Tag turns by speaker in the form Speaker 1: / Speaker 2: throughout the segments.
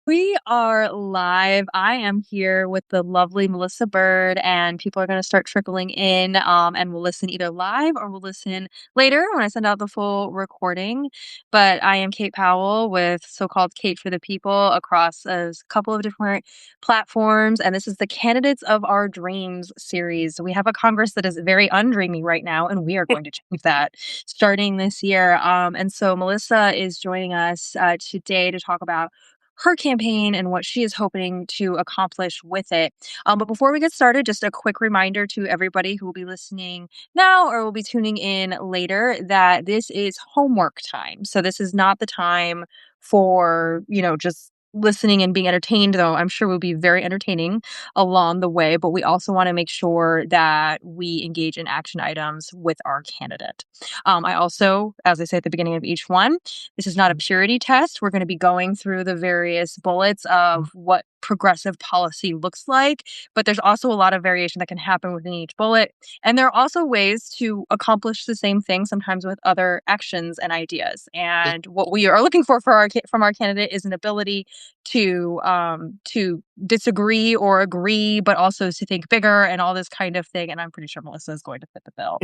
Speaker 1: We are live. I am here with the lovely Melissa Bird, and people are going to start trickling in, and we'll listen either live or we'll listen later when I send out the full recording. But I am Kate Powell with so-called Kate for the People across a couple of different platforms, and this is the Candidates of Our Dreams series. We have a Congress that is very undreamy right now, and we are going to change that starting this year. And so Melissa is joining us today to talk about her campaign and what she is hoping to accomplish with it. But before we get started, just a quick reminder to everybody who will be listening now or will be tuning in later that this is homework time. So this is not the time for, just listening and being entertained, though I'm sure will be very entertaining along the way. But we also want to make sure that we engage in action items with our candidate. I also, as I say at the beginning of each one, this is not a purity test. We're going to be going through the various bullets of what progressive policy looks like, but there's also a lot of variation that can happen within each bullet. And there are also ways to accomplish the same thing, sometimes with other actions and ideas. And what we are looking for from our candidate is an ability to disagree or agree, but also to think bigger and all this kind of thing. And I'm pretty sure Melissa is going to fit the bill.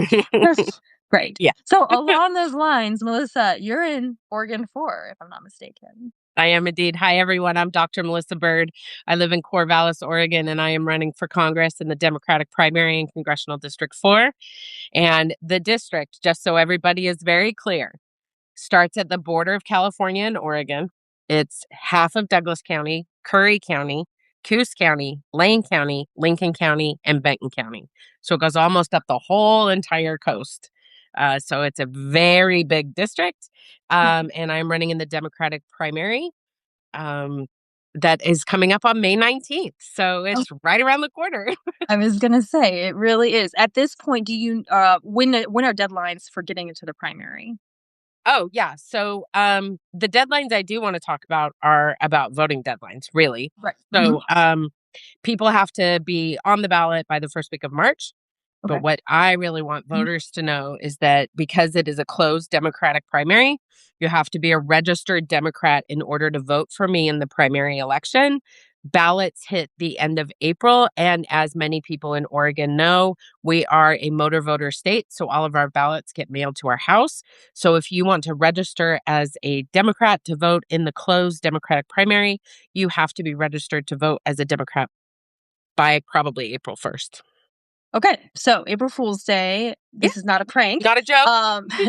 Speaker 1: Great.
Speaker 2: Yeah,
Speaker 1: So along those lines, Melissa, you're in Oregon 4, if I'm not mistaken.
Speaker 2: I am indeed. Hi, everyone. I'm Dr. Melissa Bird. I live in Corvallis, Oregon, and I am running for Congress in the Democratic primary in Congressional District 4. And the district, just so everybody is very clear, starts at the border of California and Oregon. It's half of Douglas County, Curry County, Coos County, Lane County, Lincoln County, and Benton County. So it goes almost up the whole entire coast. So it's a very big district. And I'm running in the Democratic primary that is coming up on May 19th. So it's right around the corner.
Speaker 1: I was gonna say it really is. At this point, do you when are deadlines for getting into the primary?
Speaker 2: Oh, yeah. So the deadlines I do want to talk about are about voting deadlines, really.
Speaker 1: Right.
Speaker 2: So people have to be on the ballot by the first week of March.
Speaker 1: Okay.
Speaker 2: But what I really want voters to know is that because it is a closed Democratic primary, you have to be a registered Democrat in order to vote for me in the primary election. Ballots hit the end of April. And as many people in Oregon know, we are a motor voter state. So all of our ballots get mailed to our house. So if you want to register as a Democrat to vote in the closed Democratic primary, you have to be registered to vote as a Democrat by probably April 1st.
Speaker 1: Okay, so April Fool's Day. This is not a prank.
Speaker 2: Not a joke.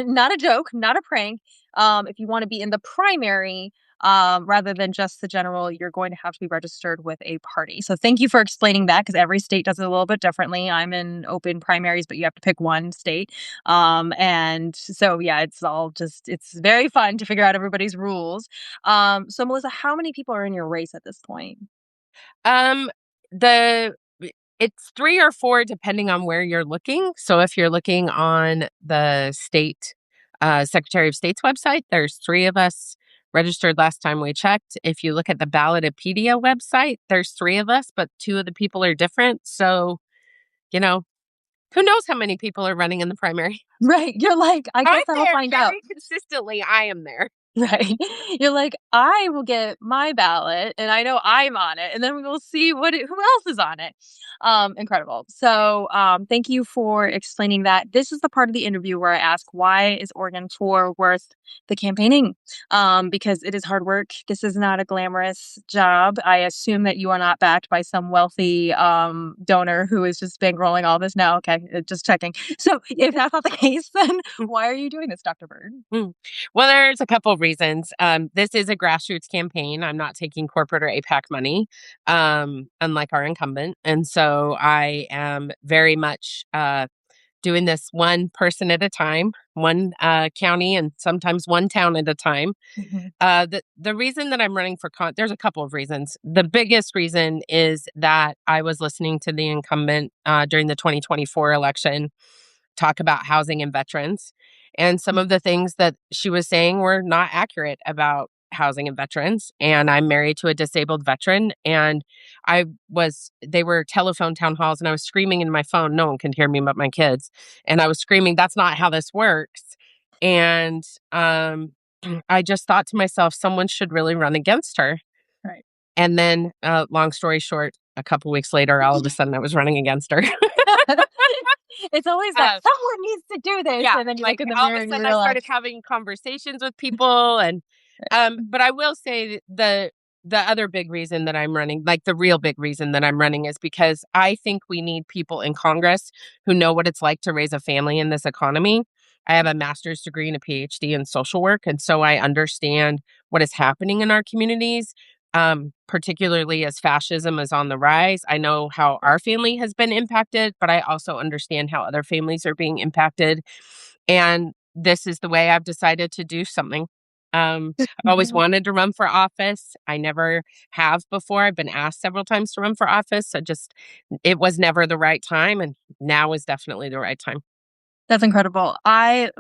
Speaker 1: Not a joke, not a prank. If you want to be in the primary, rather than just the general, you're going to have to be registered with a party. So thank you for explaining that, because every state does it a little bit differently. I'm in open primaries, but you have to pick one state. And so, yeah, it's very fun to figure out everybody's rules. So Melissa, how many people are in your race at this point?
Speaker 2: Um, the It's 3 or 4 depending on where you're looking. So if you're looking on the state Secretary of State's website, there's 3 of us registered last time we checked. If you look at the Ballotpedia website, there's 3 of us, but 2 of the people are different. So, who knows how many people are running in the primary?
Speaker 1: Right. You're like, I guess
Speaker 2: I'm
Speaker 1: I'll
Speaker 2: there
Speaker 1: find out.
Speaker 2: very consistently. I am there.
Speaker 1: Right. You're like, I will get my ballot and I know I'm on it, and then we will see who else is on it. Incredible. So thank you for explaining that. This is the part of the interview where I ask, why is Oregon 4 worth the campaigning? Because it is hard work. This is not a glamorous job. I assume that you are not backed by some wealthy donor who is just bankrolling all this. No, okay, just checking. So if that's not the case, then why are you doing this, Dr. Bird?
Speaker 2: Well, there's a couple of reasons. This is a grassroots campaign. I'm not taking corporate or APAC money, unlike our incumbent. And so I am very much doing this one person at a time, one county, and sometimes one town at a time. The reason that I'm running for there's a couple of reasons. The biggest reason is that I was listening to the incumbent during the 2024 election talk about housing and veterans. And some of the things that she was saying were not accurate about housing and veterans. And I'm married to a disabled veteran. And they were telephone town halls, and I was screaming in my phone. No one can hear me but my kids. And I was screaming, that's not how this works. And I just thought to myself, someone should really run against her.
Speaker 1: Right.
Speaker 2: And then, long story short, a couple weeks later, all of a sudden I was running against her.
Speaker 1: It's always that
Speaker 2: Uh,
Speaker 1: someone needs to do this,
Speaker 2: yeah,
Speaker 1: and then you look
Speaker 2: like
Speaker 1: in the
Speaker 2: all of
Speaker 1: mirror
Speaker 2: a
Speaker 1: and you
Speaker 2: sudden I
Speaker 1: realize.
Speaker 2: started having conversations with people and but I will say the other big reason that I'm running, like the real big reason that I'm running is because I think we need people in Congress who know what it's like to raise a family in this economy. I have a master's degree and a PhD in social work, and so I understand what is happening in our communities, particularly as fascism is on the rise. I know how our family has been impacted, but I also understand how other families are being impacted. And this is the way I've decided to do something. I've always wanted to run for office. I never have before. I've been asked several times to run for office. It was never the right time. And now is definitely the right time.
Speaker 1: That's incredible.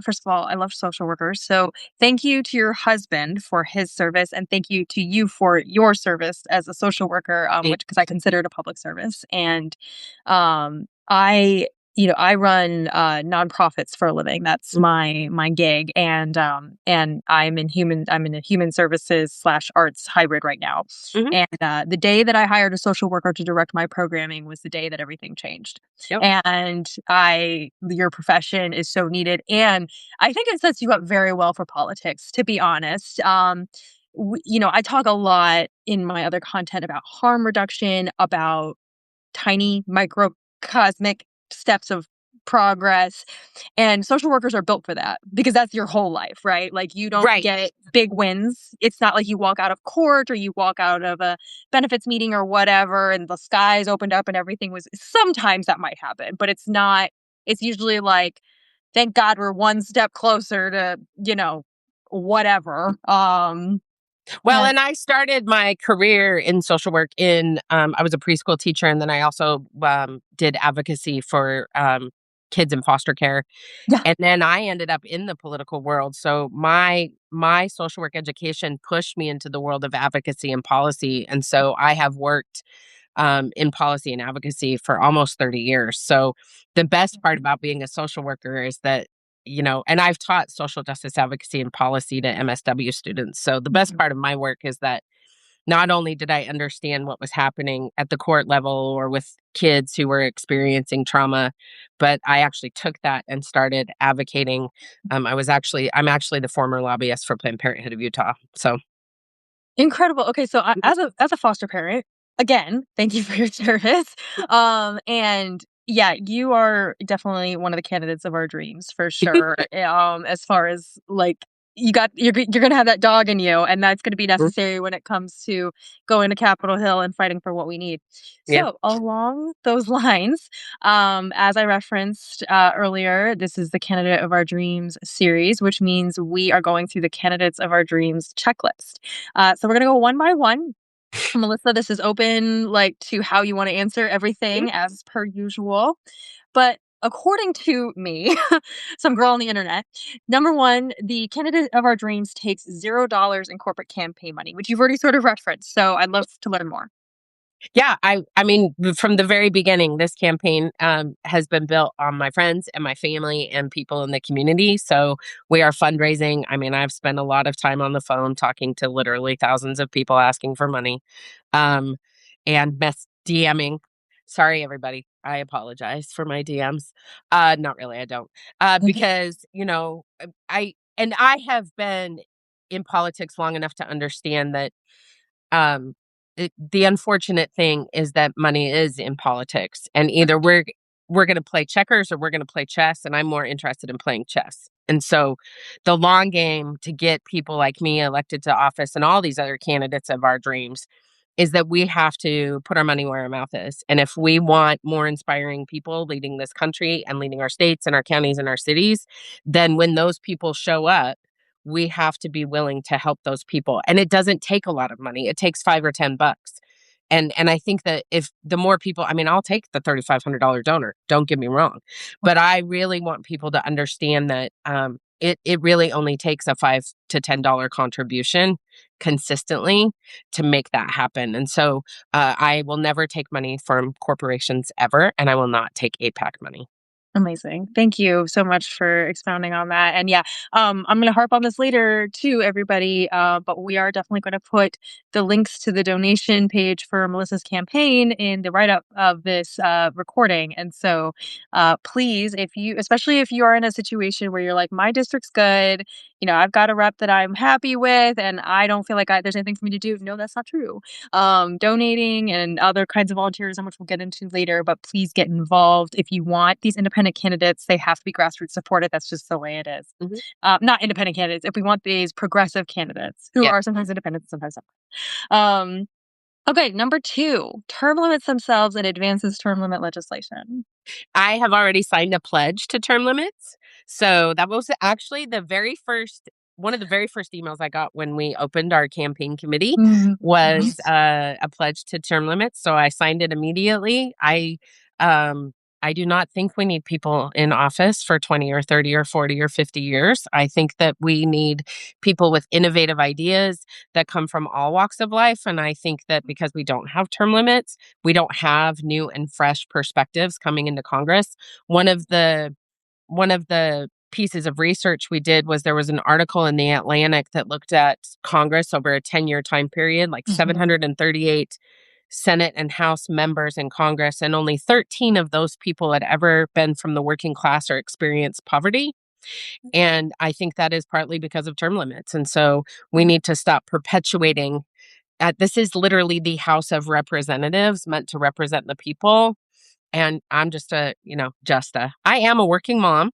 Speaker 1: First of all, I love social workers. So thank you to your husband for his service, and thank you to you for your service as a social worker,
Speaker 2: Thank-
Speaker 1: because I consider it a public service. And I run nonprofits for a living. That's my gig, and I'm in a human services slash arts hybrid right now.
Speaker 2: Mhm.
Speaker 1: And the day that I hired a social worker to direct my programming was the day that everything changed.
Speaker 2: Yep.
Speaker 1: And your profession is so needed. And I think it sets you up very well for politics, to be honest. I talk a lot in my other content about harm reduction, about tiny microcosmic steps of progress. And social workers are built for that because that's your whole life, right? Like you don't
Speaker 2: Right.
Speaker 1: get big wins. It's not like you walk out of court or you walk out of a benefits meeting or whatever and the skies opened up and everything was. Sometimes that might happen, but it's not. It's usually like, thank God we're one step closer to, whatever.
Speaker 2: Well,
Speaker 1: And
Speaker 2: and I started my career in social work I was a preschool teacher, and then I also did advocacy for kids in foster care.
Speaker 1: yeah,
Speaker 2: And then I ended up in the political world. So my social work education pushed me into the world of advocacy and policy. And so I have worked in policy and advocacy for almost 30 years. So the best part about being a social worker is that, and I've taught social justice advocacy and policy to MSW students. So the best part of my work is that not only did I understand what was happening at the court level or with kids who were experiencing trauma, but I actually took that and started advocating. I'm actually the former lobbyist for Planned Parenthood of Utah. So
Speaker 1: incredible. Okay, so
Speaker 2: Mhm.
Speaker 1: as a foster parent, again, thank you for your service. And yeah, you are definitely one of the candidates of our dreams for sure. As far as like you're gonna have that dog in you, and that's gonna be necessary when it comes to going to Capitol Hill and fighting for what we need.
Speaker 2: Yeah.
Speaker 1: So along those lines, as I referenced earlier, this is the Candidate of Our Dreams series, which means we are going through the Candidates of Our Dreams checklist. So we're gonna go one by one. Melissa, this is open like to how you want to answer
Speaker 2: Mhm.
Speaker 1: everything as per usual. But according to me, some girl on the internet, number one, the candidate of our dreams takes $0 in corporate campaign money, which you've already sort of referenced. So I'd love to learn more.
Speaker 2: Yeah, I mean, from the very beginning, this campaign has been built on my friends and my family and people in the community. So we are fundraising. I mean, I've spent a lot of time on the phone talking to literally thousands of people asking for money, um, and DMing. Sorry, everybody. I apologize for my DMs. Not really. I don't, because I have been in politics long enough to understand that um, the unfortunate thing is that money is in politics, and either we're going to play checkers or we're going to play chess, and I'm more interested in playing chess. And so, the long game to get people like me elected to office and all these other candidates of our dreams is that we have to put our money where our mouth is. And if we want more inspiring people leading this country and leading our states and our counties and our cities, then when those people show up, we have to be willing to help those people. And it doesn't take a lot of money. It takes 5 or 10 bucks. And I think that if the more people, I mean, I'll take the $3,500 donor, don't get me wrong, but I really want people to understand that it really only takes a $5 to $10 contribution consistently to make that happen. And so I will never take money from corporations ever, and I will not take APAC money.
Speaker 1: Amazing. Thank you so much for expounding on that. And yeah, I'm going to harp on this later too, everybody. But we are definitely going to put the links to the donation page for Melissa's campaign in the write up of this recording. And so please, if you, especially if you are in a situation where you're like, my district's good, I've got a rep that I'm happy with, and I don't feel like there's anything for me to do. No, that's not true. Donating and other kinds of volunteerism, which we'll get into later, but please get involved. If you want these independent candidates, they have to be grassroots supported. That's just the way it is.
Speaker 2: Hmm.
Speaker 1: Not independent candidates. If we want these progressive candidates who
Speaker 2: Yeah.
Speaker 1: are sometimes independent, sometimes not. Okay, number two, term limits themselves and advances term limit legislation.
Speaker 2: I have already signed a pledge to term limits. So that was actually one of the very first emails I got when we opened our campaign committee
Speaker 1: Mhm.
Speaker 2: was a pledge to term limits. So I signed it immediately. Um, I do not think we need people in office for 20 or 30 or 40 or 50 years. I think that we need people with innovative ideas that come from all walks of life. And I think that because we don't have term limits, we don't have new and fresh perspectives coming into Congress. One of the pieces of research we did was there was an article in the Atlantic that looked at Congress over a 10-year time period, like
Speaker 1: Mhm.
Speaker 2: 738 Senate and House members in Congress, and only 13 of those people had ever been from the working class or experienced poverty. And I think that is partly because of term limits. And so we need to stop perpetuating. This is literally the House of Representatives meant to represent the people. And I'm I am a working mom,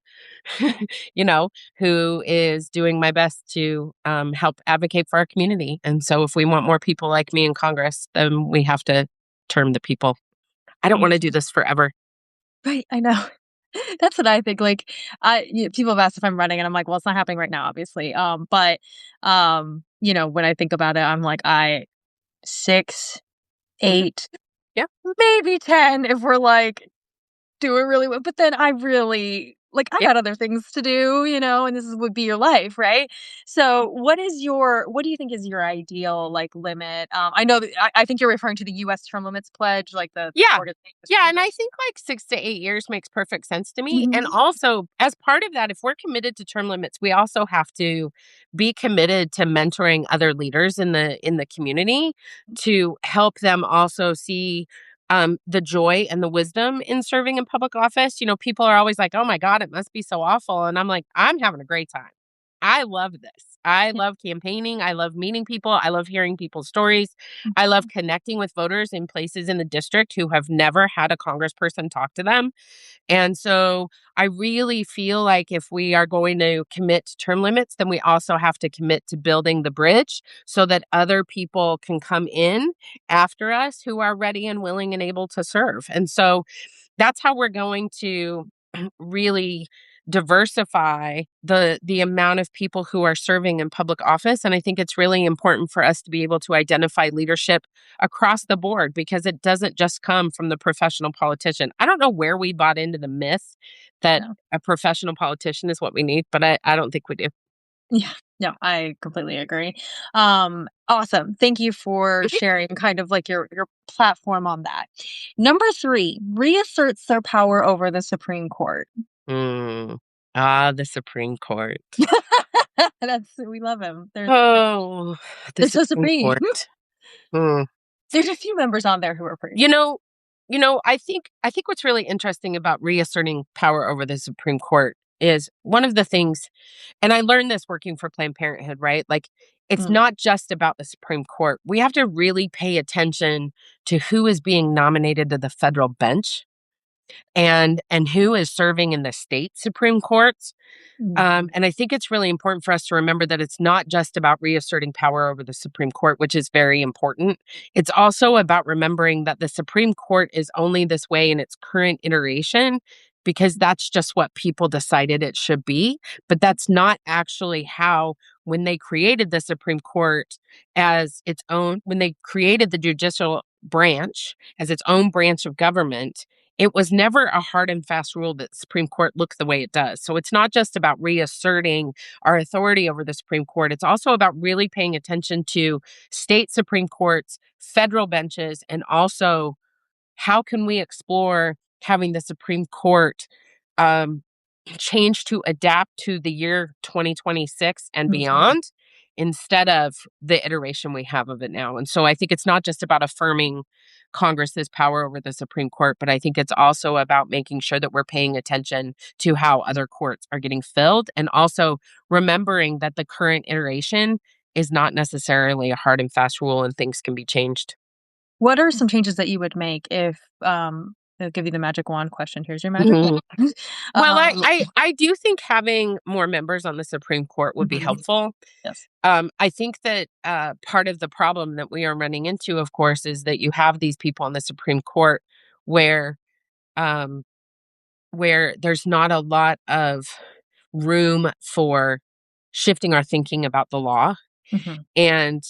Speaker 2: you know, who is doing my best to help advocate for our community. And so if we want more people like me in Congress, then we have to term the people. I don't want
Speaker 1: Yeah,
Speaker 2: to do this forever.
Speaker 1: right. I know. That's what I think. Like, people have asked if I'm running, and I'm like, well, it's not happening right now, obviously. When I think about it, I'm like, I 6,
Speaker 2: Mhm.
Speaker 1: 8,
Speaker 2: Yeah.
Speaker 1: maybe 10 if we're like doing really well. But then I really like I
Speaker 2: Yeah.
Speaker 1: got other things to do, and would be your life, right? So what do you think is your ideal like limit? I know that I think you're referring to the US term limits pledge, like the
Speaker 2: Yeah.
Speaker 1: Florida State
Speaker 2: Yeah, and I
Speaker 1: Congress.
Speaker 2: think like 6 to 8 years makes perfect sense to me, and
Speaker 1: Mhm.
Speaker 2: also, as part of that, if we're committed to term limits, we also have to be committed to mentoring other leaders in the community to help them also see, the joy and the wisdom in serving in public office. People are always like, "Oh my god, it must be so awful," and I'm like, "I'm having a great time. I love this. I love campaigning, I love meeting people, I love hearing people's stories, I love connecting with voters in places in the district who have never had a congressperson talk to them. And so I really feel like if we are going to commit to term limits, then we also have to commit to building the bridge so that other people can come in after us who are ready and willing and able to serve. And so that's how we're going to really diversify the amount of people who are serving in public office. And I think it's really important for us to be able to identify leadership across the board because it doesn't just come from the professional politician. I don't know where we bought into the myth that
Speaker 1: Yeah.
Speaker 2: a professional politician is what we need, but I don't think we do.
Speaker 1: Yeah. No, I completely agree. Awesome. Thank you for sharing kind of like your platform on that. Number 3, reasserts their power over the Supreme Court.
Speaker 2: Mm. The Supreme Court.
Speaker 1: We love him.
Speaker 2: Oh, the
Speaker 1: They're so
Speaker 2: Supreme
Speaker 1: supreme.
Speaker 2: Court. Mm.
Speaker 1: There's a few members on there who are pretty.
Speaker 2: You know, I think what's really interesting about reasserting power over the Supreme Court is one of the things, and I learned this working for Planned Parenthood, right? Like, it's
Speaker 1: Mm,
Speaker 2: not just about the Supreme Court. We have to really pay attention to who is being nominated to the federal bench and who is serving in the state Supreme Courts.
Speaker 1: mhm,
Speaker 2: And I think it's really important for us to remember that it's not just about reasserting power over the Supreme Court, which is very important. It's also about remembering that the Supreme Court is only this way in its current iteration because that's just what people decided it should be. But that's not actually how, when they created the Supreme Court as its own, when they created the judicial branch as its own branch of government, it was never a hard and fast rule that the Supreme Court look the way it does. So it's not just about reasserting our authority over the Supreme Court. It's also about really paying attention to state Supreme Courts, federal benches, and also how can we explore having the Supreme Court um, change to adapt to the year 2026 and
Speaker 1: Mhm.
Speaker 2: beyond instead of the iteration we have of it now. And so I think it's not just about affirming Congress's power over the Supreme Court, but I think it's also about making sure that we're paying attention to how other courts are getting filled and also remembering that the current iteration is not necessarily a hard and fast rule and things can be changed.
Speaker 1: What are some changes that you would make if, they'll give you the magic wand question, "Here's your magic wand."
Speaker 2: Mhm. Well,
Speaker 1: Um
Speaker 2: I do think having more members on the Supreme Court would be
Speaker 1: Mhm.
Speaker 2: helpful.
Speaker 1: Yes.
Speaker 2: I think that part of the problem that we are running into, of course, is that you have these people on the Supreme Court where um, where there's not a lot of room for shifting our thinking about the law,
Speaker 1: Mhm.
Speaker 2: and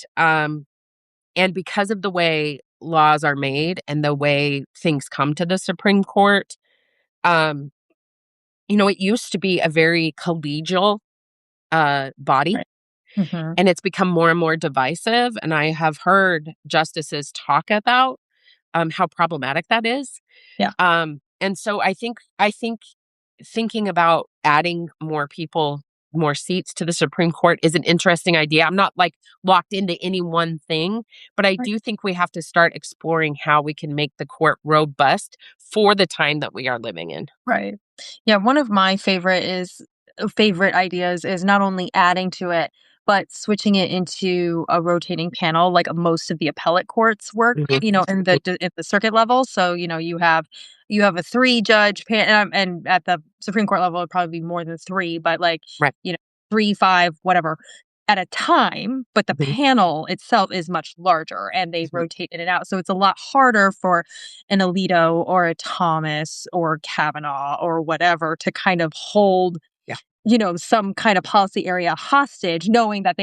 Speaker 2: and because of the way laws are made and the way things come to the Supreme Court, um, it used to be a very collegial body.
Speaker 1: Right. Mhm.
Speaker 2: And it's become more and more divisive, and I have heard justices talk about, how problematic that is.
Speaker 1: Yeah.
Speaker 2: And so I think thinking about adding more people, more seats to the Supreme Court is an interesting idea. I'm not, like, locked into any one thing, but I
Speaker 1: Right.
Speaker 2: do think we have to start exploring how we can make the court robust for the time that we are living in.
Speaker 1: Right. Yeah, one of my favorite ideas is not only adding to it, but switching it into a rotating panel like most of the appellate courts work,
Speaker 2: Mhm,
Speaker 1: in
Speaker 2: mhm,
Speaker 1: at the circuit level. So, you have a 3-judge and at the Supreme Court level, it'd probably be more than 3, but like,
Speaker 2: right,
Speaker 1: you know, 3, 5, whatever at a time, but the
Speaker 2: mhm,
Speaker 1: panel itself is much larger and they
Speaker 2: mhm,
Speaker 1: rotate in and out. So it's a lot harder for an Alito or a Thomas or Kavanaugh or whatever to kind of hold,
Speaker 2: yeah,
Speaker 1: some kind of policy area hostage, knowing that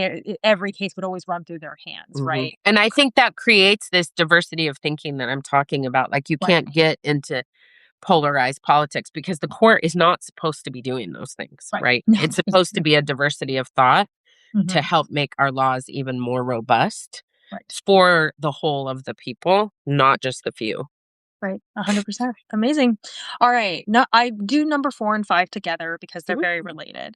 Speaker 1: every case would always run through their hands,
Speaker 2: mhm.
Speaker 1: right?
Speaker 2: And I think that creates this diversity of thinking that I'm talking about, like, you
Speaker 1: Right.
Speaker 2: can't get into polarized politics because the court is not supposed to be doing those things,
Speaker 1: Right.
Speaker 2: right?
Speaker 1: No.
Speaker 2: It's supposed to be a diversity of thought to
Speaker 1: Mhm.
Speaker 2: help make our laws even more robust
Speaker 1: Right.
Speaker 2: for the whole of the people, not just the few.
Speaker 1: Right. 100%. Amazing. All right. No, I do number 4 and 5 together because they're
Speaker 2: Mhm,
Speaker 1: very related.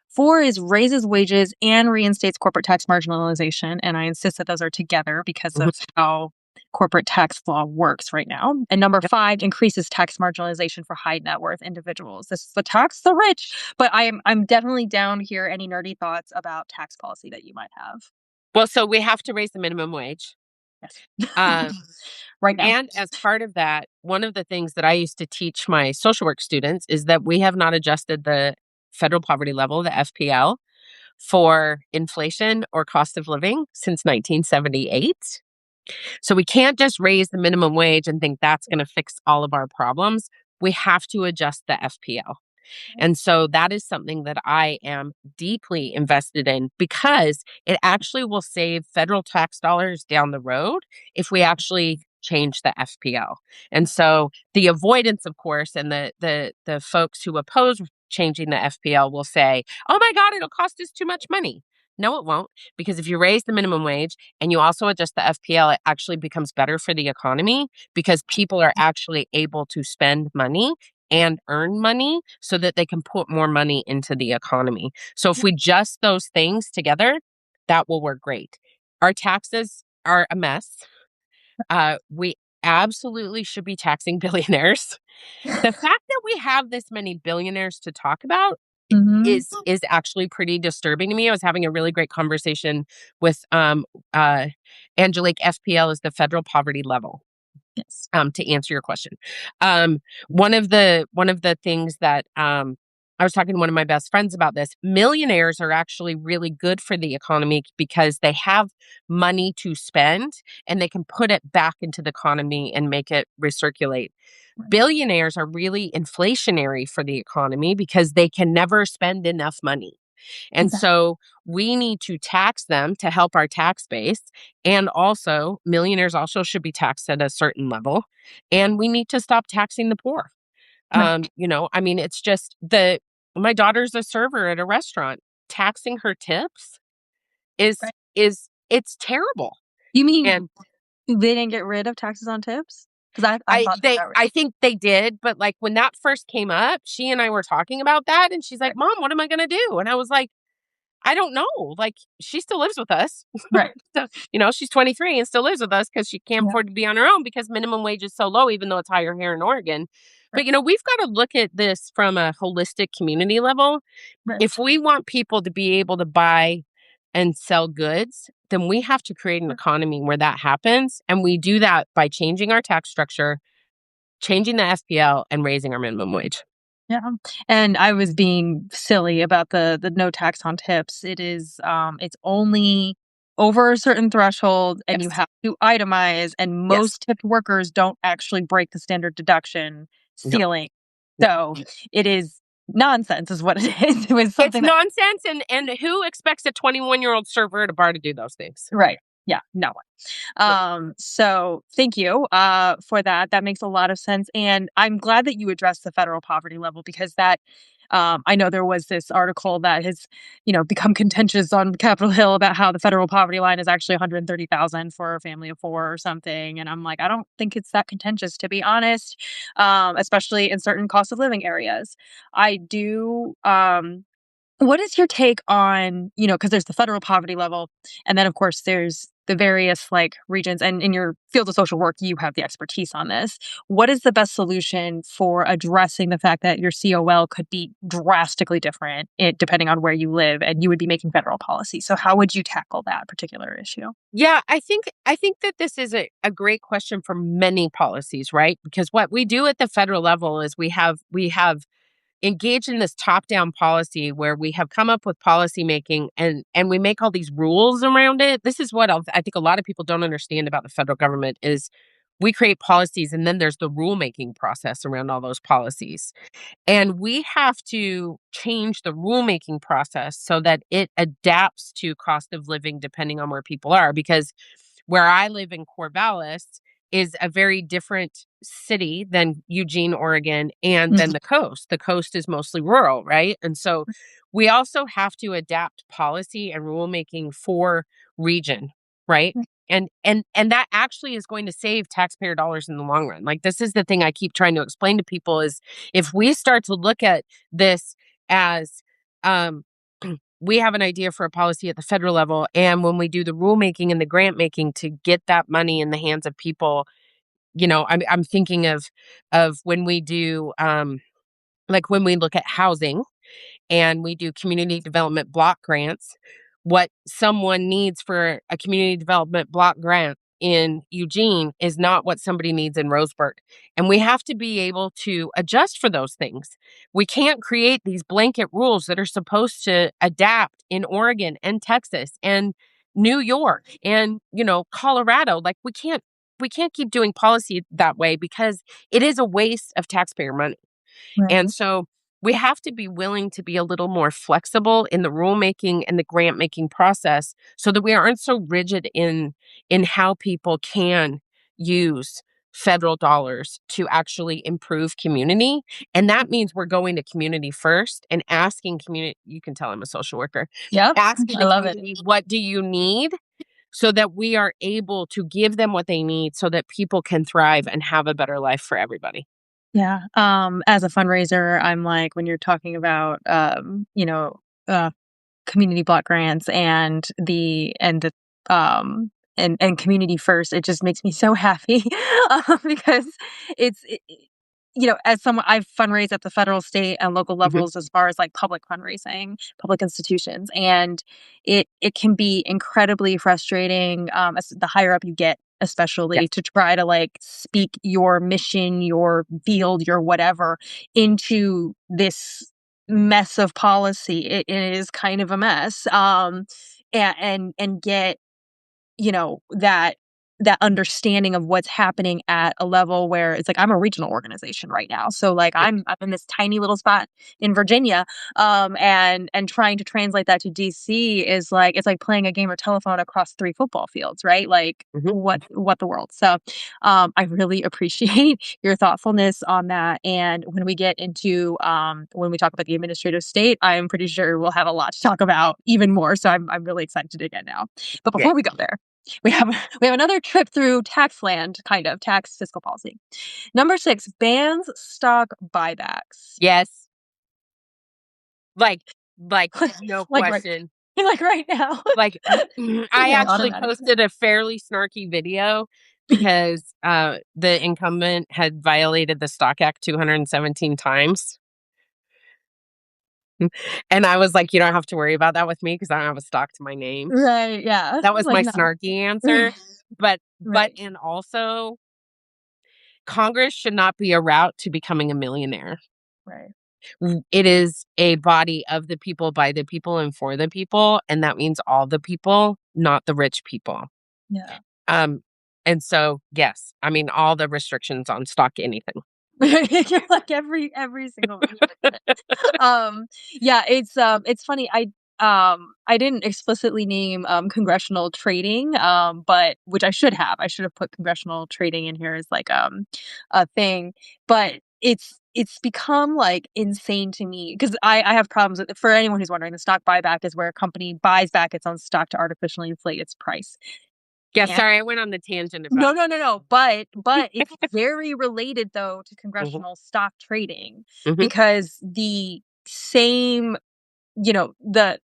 Speaker 1: 4 is raises wages and reinstates corporate tax marginalization, and I insist that those are together because
Speaker 2: mhm,
Speaker 1: of how corporate tax law works right now. And number
Speaker 2: yep.
Speaker 1: 5 increases tax marginalization for high net worth individuals. This is the tax the rich, but I'm definitely down to hear any nerdy thoughts about tax policy that you might have.
Speaker 2: Well, so we have to raise the minimum wage.
Speaker 1: Yes.
Speaker 2: Uh,
Speaker 1: Right now.
Speaker 2: and as part of that, one of the things that I used to teach my social work students is that we have not adjusted the federal poverty level, the FPL, for inflation or cost of living since 1978. So we can't just raise the minimum wage and think that's going to fix all of our problems. We have to adjust the FPL. And so that is something that I am deeply invested in because it actually will save federal tax dollars down the road if we actually change the FPL. And so the avoidance, of course, and the folks who oppose changing the FPL will say, "Oh my God, it'll cost us too much money." No, it won't, because if you raise the minimum wage and you also adjust the FPL, it actually becomes better for the economy because people are actually able to spend money and earn money so that they can put more money into the economy. So if we just those things together, that will work great. Our taxes are a mess. We absolutely should be taxing billionaires. The fact that we have this many billionaires to talk about
Speaker 1: Mhm.
Speaker 2: is actually pretty disturbing to me. I was having a really great conversation with Angelique. FPL is the federal poverty level,
Speaker 1: Yes.
Speaker 2: to answer your question. One of the things that I was talking to one of my best friends about this. Millionaires are actually really good for the economy because they have money to spend and they can put it back into the economy and make it recirculate.
Speaker 1: Right.
Speaker 2: Billionaires are really inflationary for the economy because they can never spend enough money. And
Speaker 1: Exactly.
Speaker 2: so we need to tax them to help our tax base. And also, millionaires also should be taxed at a certain level. And we need to stop taxing the poor.
Speaker 1: Right.
Speaker 2: I mean, it's just my daughter's a server at a restaurant. Taxing her tips is
Speaker 1: Right.
Speaker 2: is it's terrible.
Speaker 1: You mean
Speaker 2: And
Speaker 1: they didn't get rid of taxes on tips? 'Cause I thought that already.
Speaker 2: I think they did, but, like, when that first came up, she and I were talking about that, and she's like,
Speaker 1: Right,
Speaker 2: "Mom, what am I gonna do?" And I was like, "I don't know." Like, she still lives with us.
Speaker 1: right,
Speaker 2: So, she's 23 and still lives with us because she can't
Speaker 1: yeah,
Speaker 2: afford to be on her own because minimum wage is so low, even though it's higher here in Oregon.
Speaker 1: right,
Speaker 2: But, we've gotta look at this from a holistic community level. If
Speaker 1: right,
Speaker 2: we want people to be able to buy and sell goods, then we have to create an
Speaker 1: right.
Speaker 2: economy where that happens, and we do that by changing our tax structure, changing the FPL, and raising our minimum wage.
Speaker 1: Yeah, and I was being silly about the no tax on tips. It's only over a certain threshold, and you
Speaker 2: Yes.
Speaker 1: have to itemize, and
Speaker 2: Yes.
Speaker 1: most tipped workers don't actually break the standard deduction
Speaker 2: No.
Speaker 1: ceiling.
Speaker 2: No.
Speaker 1: So, it is nonsense is what it is. It was
Speaker 2: It's
Speaker 1: something that
Speaker 2: nonsense, and who expects a 21-year-old server at a bar to do those things?
Speaker 1: right. Yeah, no.
Speaker 2: No.
Speaker 1: So thank you for that. That makes a lot of sense. And I'm glad that you addressed the federal poverty level because that I know there was this article that has, become contentious on Capitol Hill about how the federal poverty line is actually 130,000 for a family of four or something. And I'm like, I don't think it's that contentious to be honest, especially in certain cost of living areas. I do what is your take on, because there's the federal poverty level, and then of course there's the various like regions, and in your field of social work, you have the expertise on this. What is the best solution for addressing the fact that your COL could be drastically different depending on where you live, and you would be making federal policy? So how would you tackle that particular issue?
Speaker 2: Yeah, I think that this is a great question for many policies, right? Because what we do at the federal level is we have engaged in this top-down policy where we have come up with policy making and we make all these rules around it. This is what I think a lot of people don't understand about the federal government is we create policies and then there's the rulemaking process around all those policies. And we have to change the rulemaking process so that it adapts to cost of living depending on where people are. Because where I live in Corvallis is a very different city than Eugene, Oregon, and
Speaker 1: Mhm.
Speaker 2: then the coast. The coast is mostly rural, right? And so we also have to adapt policy and rulemaking for region, right? And that actually is going to save taxpayer dollars in the long run. Like this is the thing I keep trying to explain to people is if we start to look at this as um we have an idea for a policy at the federal level and when we do the rulemaking and the grant making to get that money in the hands of people, I'm thinking of when we do like when we look at housing and we do community development block grants, what someone needs for a community development block grant in Eugene is not what somebody needs in Roseburg. And we have to be able to adjust for those things. We can't create these blanket rules that are supposed to adapt in Oregon and Texas and New York and, Colorado. Like we can't keep doing policy that way because it is a waste of taxpayer money. And
Speaker 1: Right.
Speaker 2: so we have to be willing to be a little more flexible in the rulemaking and the grant making process so that we aren't so rigid in how people can use federal dollars to actually improve community. And that means we're going to community first and asking community, you can tell I'm a social worker,
Speaker 1: Yep.
Speaker 2: asking
Speaker 1: I
Speaker 2: the
Speaker 1: love it.
Speaker 2: community, what do you need? So that we are able to give them what they need so that people can thrive and have a better life for everybody.
Speaker 1: Yeah. As a fundraiser, I'm like, when you're talking about, uh, community block grants and community first, it just makes me so happy because as someone I've fundraised at the federal, state, and local
Speaker 2: Mhm.
Speaker 1: levels as far as like public fundraising, public institutions, and it can be incredibly frustrating as the higher up you get, especially
Speaker 2: Yes.
Speaker 1: to try to like speak your mission, your field, your whatever into this mess of policy. It is kind of a mess. And get that understanding of what's happening at a level where it's like I'm a regional organization right now. So like
Speaker 2: Yeah.
Speaker 1: I'm in this tiny little spot in Virginia, and trying to translate that to DC is like it's like playing a game of telephone across three football fields, right? Like
Speaker 2: Mhm.
Speaker 1: what the world. So I really appreciate your thoughtfulness on that. And when we get into when we talk about the administrative state, I'm pretty sure we'll have a lot to talk about even more. So I'm really excited to dig in now. But
Speaker 2: Yeah.
Speaker 1: before we go there, We have we have another trip through tax land, kind of tax fiscal policy. Number 6 bans stock buybacks.
Speaker 2: Yes. Like like, no
Speaker 1: Like right,
Speaker 2: question.
Speaker 1: like right now.
Speaker 2: Like, I
Speaker 1: Yeah,
Speaker 2: actually
Speaker 1: automatically.
Speaker 2: posted a fairly snarky video because, the incumbent had violated the Stock Act 217 times. And I was like, "You don't have to worry about that with me because I don't have a stock to my name."
Speaker 1: Right, yeah.
Speaker 2: That was
Speaker 1: Like
Speaker 2: my
Speaker 1: no.
Speaker 2: snarky answer. But
Speaker 1: Right,
Speaker 2: and also, Congress should not be a route to becoming a millionaire.
Speaker 1: right.
Speaker 2: It is a body of the people, by the people, and for the people, and that means all the people, not the rich people.
Speaker 1: Yeah.
Speaker 2: Um, and so, yes, I mean, all the restrictions on stock, anything.
Speaker 1: Like every single um yeah, it's funny. I didn't explicitly name congressional trading, but which I should have. I should have put congressional trading in here as like a thing, but it's become like insane to me because I have problems with, for anyone who's wondering, the stock buyback is where a company buys back its own stock to artificially inflate its price.
Speaker 2: Yeah, sorry, I went on the tangent about.
Speaker 1: No. But it's very related though to
Speaker 2: Mhm,
Speaker 1: congressional stock trading
Speaker 2: mhm.
Speaker 1: because the same,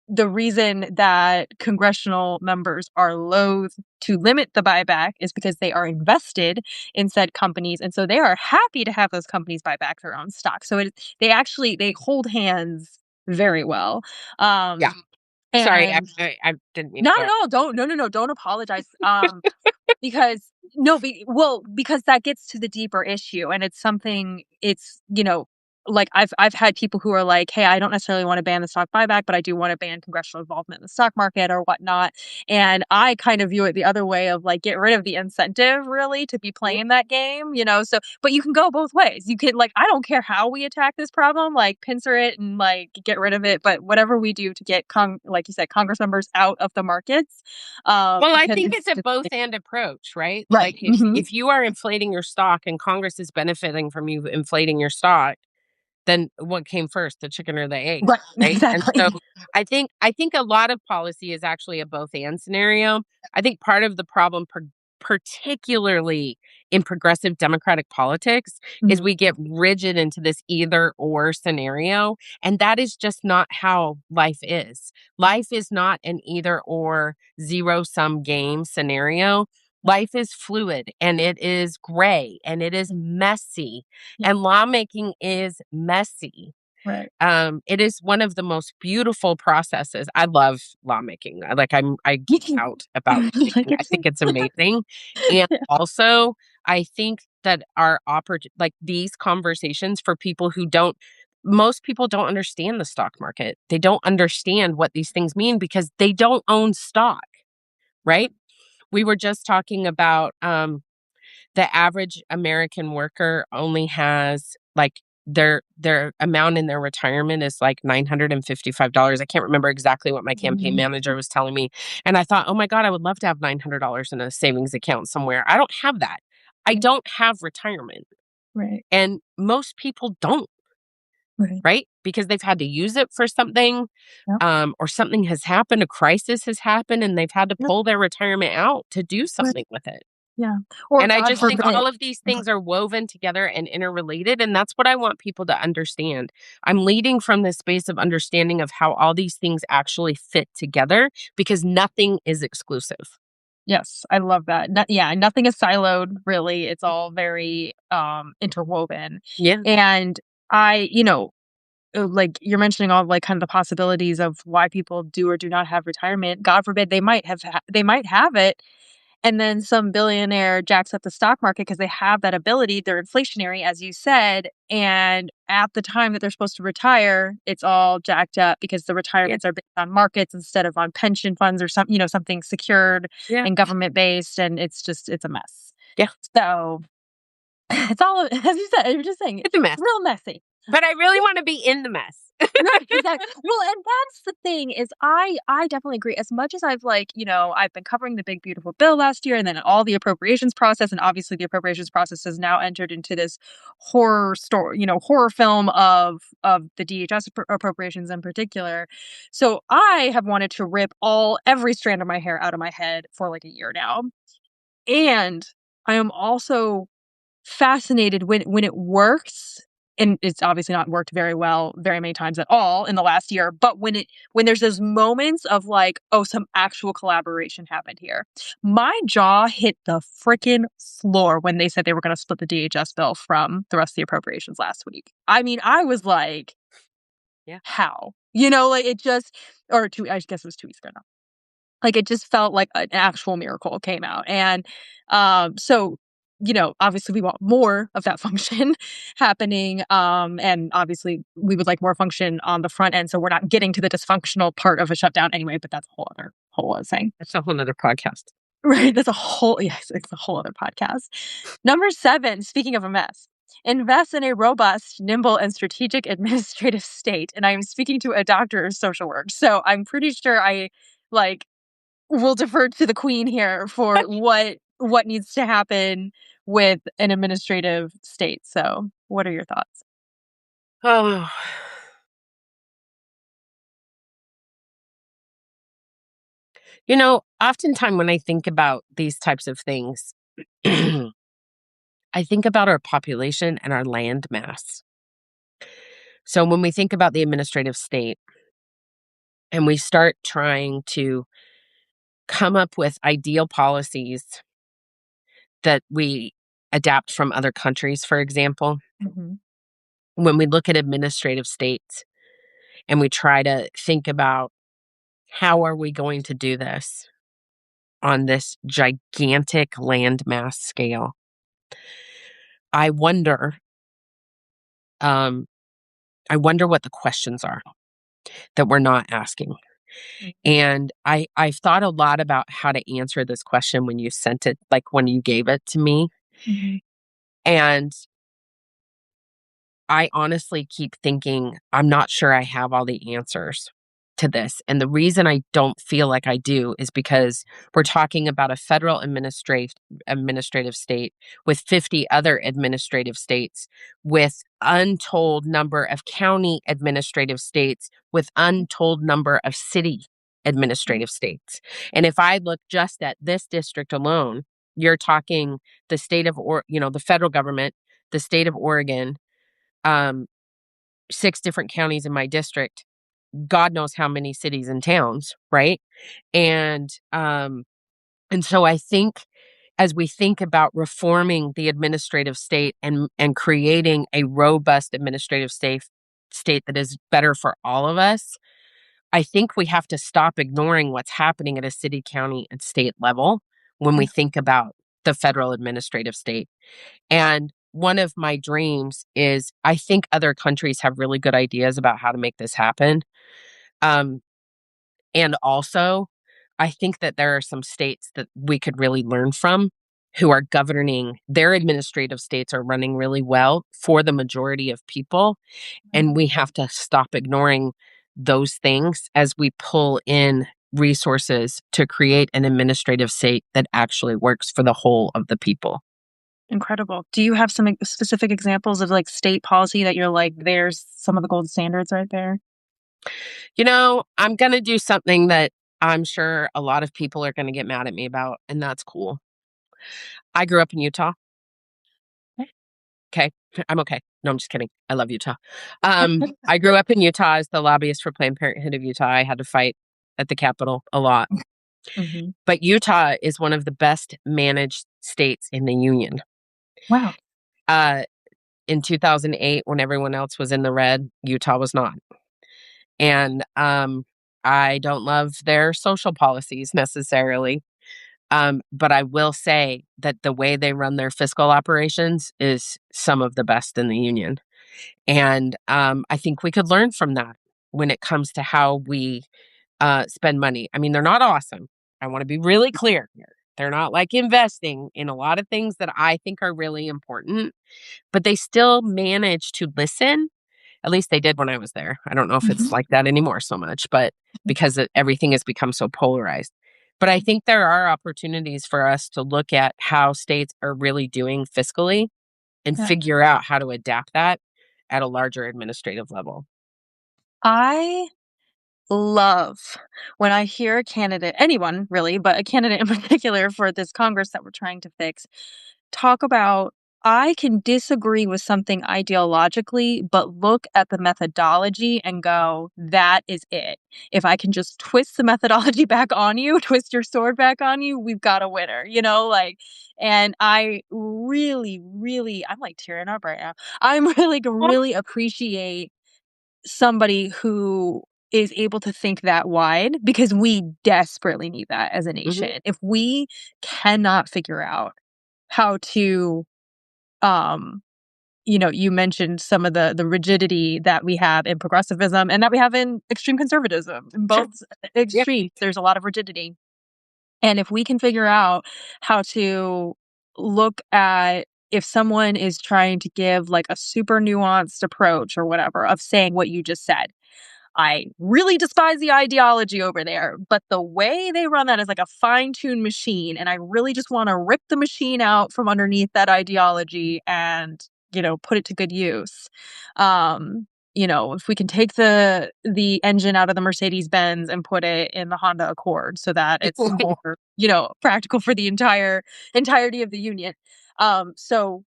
Speaker 1: the reason that congressional members are loath to limit the buyback is because they are invested in said companies, and so they are happy to have those companies buy back their own stock. So they hold hands very well.
Speaker 2: Yeah, sorry,
Speaker 1: And
Speaker 2: I didn't mean to
Speaker 1: not
Speaker 2: go.
Speaker 1: at all. Don't no, don't apologize. Because no, because that gets to the deeper issue, and it's something it's, like I've had people who are like, "Hey, I don't necessarily want to ban the stock buyback, but I do want to ban congressional involvement in the stock market or whatnot." And I kind of view it the other way of like, get rid of the incentive really to be
Speaker 2: Mhm.
Speaker 1: playing that game, So, but you can go both ways. You can like, I don't care how we attack this problem, like pincer it and like get rid of it, but whatever we do to get like you said, Congress members out of the markets,
Speaker 2: Well, I
Speaker 1: because
Speaker 2: think
Speaker 1: it's
Speaker 2: it's a
Speaker 1: just
Speaker 2: both and approach, right?
Speaker 1: right.
Speaker 2: Like, if you are inflating your stock and Congress is benefiting from you inflating your stock, then what came first, the chicken or the egg,
Speaker 1: Right,
Speaker 2: right? And so
Speaker 1: exactly.
Speaker 2: I think a lot of policy is actually a both and scenario. I think part of the problem, particularly in progressive democratic politics, is
Speaker 1: Mhm.
Speaker 2: we get rigid into this either or scenario, and that is just not how life is. Life is not an either or zero sum game scenario. Life is fluid and it is gray and it is messy,
Speaker 1: Yeah,
Speaker 2: and lawmaking is messy.
Speaker 1: right.
Speaker 2: It is one of the most beautiful processes. I love lawmaking. I geek
Speaker 1: Me too.
Speaker 2: out about
Speaker 1: Like
Speaker 2: lawmaking. I
Speaker 1: it's
Speaker 2: think it's amazing. And
Speaker 1: yeah,
Speaker 2: also, I think that our like these conversations for people who don't, most people don't understand the stock market. They don't understand what these things mean because they don't own stock, right? We were just talking about the average American worker only has like their amount in their retirement is like $955. I can't remember exactly what my campaign
Speaker 1: mhm,
Speaker 2: manager was telling me. And I thought, oh my God, I would love to have $900 in a savings account somewhere. I don't have that. I
Speaker 1: right,
Speaker 2: don't have retirement.
Speaker 1: right,
Speaker 2: And most people don't,
Speaker 1: right.
Speaker 2: right? Because they've had to use it for something,
Speaker 1: Yep,
Speaker 2: or something has happened, a crisis has happened, and they've had to
Speaker 1: yep,
Speaker 2: pull their retirement out to do
Speaker 1: right,
Speaker 2: something with it.
Speaker 1: yeah. Or
Speaker 2: And I
Speaker 1: God
Speaker 2: just think
Speaker 1: forbid.
Speaker 2: all of these things are woven together and interrelated, and that's what I want people to understand. I'm leading from this space of understanding of how all these things actually fit together because nothing is exclusive.
Speaker 1: Yes, I love that. Yeah, nothing is siloed really. It's all very interwoven.
Speaker 2: Yeah,
Speaker 1: And I, like you're mentioning all like kind of the possibilities of why people do or do not have retirement. God forbid they might have it, and then some billionaire jacks up the stock market because they have that ability. They're inflationary, as you said, and at the time that they're supposed to retire, it's all jacked up because the
Speaker 2: yeah,
Speaker 1: retirements are based on markets instead of on pension funds or something secured
Speaker 2: yeah,
Speaker 1: and government based, and it's a mess.
Speaker 2: yeah.
Speaker 1: So it's all as you said, you're just saying
Speaker 2: It's a
Speaker 1: it's
Speaker 2: mess.
Speaker 1: real messy.
Speaker 2: But I really want to be in the mess.
Speaker 1: Right, exactly. Well, and that's the thing is I definitely agree. As much as I've like, I've been covering the big beautiful bill last year and then all the appropriations process, and obviously the appropriations process has now entered into this horror story, horror film of the DHS appropriations in particular. So I have wanted to rip every strand of my hair out of my head for like a year now. And I am also fascinated when it works, and it's obviously not worked very many times at all in the last year, but when there's those moments of like, oh, some actual collaboration happened here. My jaw hit the freaking floor when they said they were going to split the DHS bill from the rest of the appropriations last week. I mean, I was like,
Speaker 2: Yeah.
Speaker 1: how? Like it just, or two, I guess it was 2 weeks ago now. Like, it just felt like an actual miracle came out, and, so, obviously, we want more of that function happening, and obviously, we would like more function on the front end, so we're not getting to the dysfunctional part of a shutdown anyway, but that's a whole other thing.
Speaker 2: That's a whole nother podcast.
Speaker 1: Right, that's a whole yes, it's a whole other podcast. Number 7, speaking of a mess, invest in a robust, nimble, and strategic administrative state, and I am speaking to a doctor of social work, so I'm pretty sure like, we'll defer to the queen here for what needs to happen with an administrative state. So, what are your thoughts?
Speaker 2: Oh, oftentimes when I think about these types of things, I think about our population and our land mass. So when we think about the administrative state and we start trying to come up with ideal policies that we adapt from other countries, for example,
Speaker 1: Mhm.
Speaker 2: when we look at administrative states and we try to think about how are we going to do this on this gigantic landmass scale, I wonder, um, I wonder what the questions are that we're not asking.
Speaker 1: Mhm.
Speaker 2: And I've thought a lot about how to answer this question when you sent it, like when you gave it to me.
Speaker 1: Mhm.
Speaker 2: And I honestly keep thinking, I'm not sure I have all the answers to this. And the reason I don't feel like I do is because we're talking about a federal administrative state with 50 other administrative states, with untold number of county administrative states, with untold number of city administrative states. And if I look just at this district alone, you're talking the the federal government, the state of Oregon, um, 6 different counties in my district, God knows how many cities and towns, right? And, um, and so I think as we think about reforming the administrative state and creating a robust administrative state that is better for all of us, I think we have to stop ignoring what's happening at a city, county, and state level when we think about the federal administrative state. And one of my dreams is I think other countries have really good ideas about how to make this happen. Um, and also, I think that there are some states that we could really learn from who are governing their administrative states are running really well for the majority of people. And we have to stop ignoring those things as we pull in resources to create an administrative state that actually works for the whole of the people.
Speaker 1: Incredible. Do you have some specific examples of like state policy that you're like, there's some of the gold standards right there?
Speaker 2: I'm going to do something that I'm sure a lot of people are going to get mad at me about, and that's cool. I grew up in Utah. Okay. I'm okay. No, I'm just kidding. I love Utah. I grew up in Utah as the lobbyist for Planned Parenthood of Utah. I had to fight at the Capitol a lot.
Speaker 1: Mhm.
Speaker 2: But Utah is one of the best managed states in the union.
Speaker 1: Wow.
Speaker 2: Uh, in 2008, when everyone else was in the red, Utah was not. And I don't love their social policies necessarily. But I will say that the way they run their fiscal operations is some of the best in the union. And I think we could learn from that when it comes to how we spend money. I mean, they're not awesome. I want to be really clear here. They're not like investing in a lot of things that I think are really important, but they still manage to listen At least they did when I was there. I don't know if it's
Speaker 1: Mhm.
Speaker 2: like that anymore so much, but because everything has become so polarized. But I think there are opportunities for us to look at how states are really doing fiscally and
Speaker 1: Yeah.
Speaker 2: figure out how to adapt that at a larger administrative level.
Speaker 1: I love when I hear a candidate, anyone really, but a candidate in particular for this Congress that we're trying to fix, talk about, I can disagree with something ideologically, but look at the methodology and go, that is it. If I can just twist the methodology back on you, twist your sword back on you, we've got a winner, like, and I really, really, I'm like tearing up right now. I'm really appreciate somebody who is able to think that wide because we desperately need that as a
Speaker 2: Mhm.
Speaker 1: nation. If we cannot figure out how to, um, you mentioned some of the rigidity that we have in progressivism and that we have in extreme conservatism. In
Speaker 2: Sure.
Speaker 1: both
Speaker 2: Yeah.
Speaker 1: extremes, there's a lot of rigidity. And if we can figure out how to look at if someone is trying to give like a super nuanced approach or whatever of saying what you just said, I really despise the ideology over there, but the way they run that is like a fine-tuned machine, and I really just wanna rip the machine out from underneath that ideology and, put it to good use. If we can take the engine out of the Mercedes-Benz and put it in the Honda Accord so that it's more, practical for the entirety of the union. So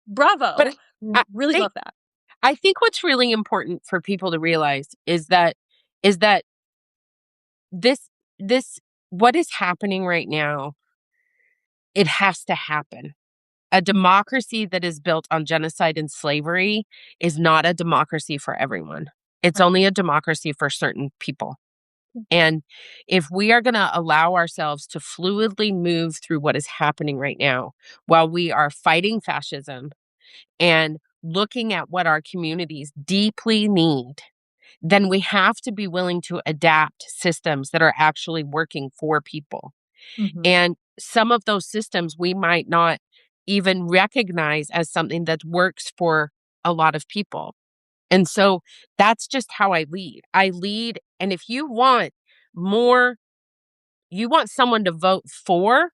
Speaker 2: But
Speaker 1: bravo.
Speaker 2: I
Speaker 1: Really
Speaker 2: think
Speaker 1: love that.
Speaker 2: I think what's really important for people to realize is that this this what is happening right now, it has to happen. A democracy that is built on genocide and slavery is not a democracy for everyone. It's
Speaker 1: Right.
Speaker 2: only a democracy for certain people. And if we are going to allow ourselves to fluidly move through what is happening right now while we are fighting fascism and looking at what our communities deeply need, then we have to be willing to adapt systems that are actually working for people.
Speaker 1: Mhm.
Speaker 2: And some of those systems we might not even recognize as something that works for a lot of people. And so that's just how I lead. I lead, and if more, you want someone to vote for,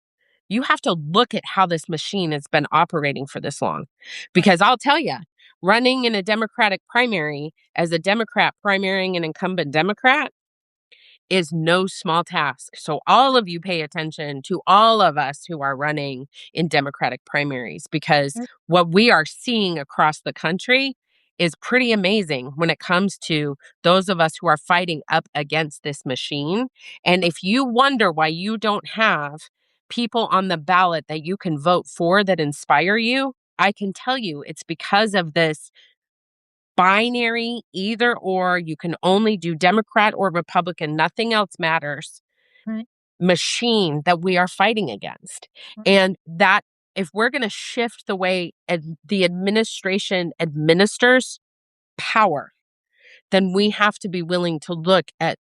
Speaker 2: you have to look at how this machine has been operating for this long.
Speaker 1: Right.
Speaker 2: Because I'll tell you, running in a Democratic primary as a Democrat primarying an incumbent Democrat is no small task. So, all of you pay attention to all of us who are running in Democratic primaries because what we are seeing across the country is pretty amazing when it comes to those of us who are fighting up against this machine. And if you wonder why you don't have people on the ballot that you can vote for that inspire you, I can tell you it's because of this binary either or, you can only do Democrat or Republican, nothing else matters,
Speaker 1: Right.
Speaker 2: machine that we are fighting against.
Speaker 1: Right.
Speaker 2: And that if we're going to shift the way the administration administers power, then we have to be willing to look at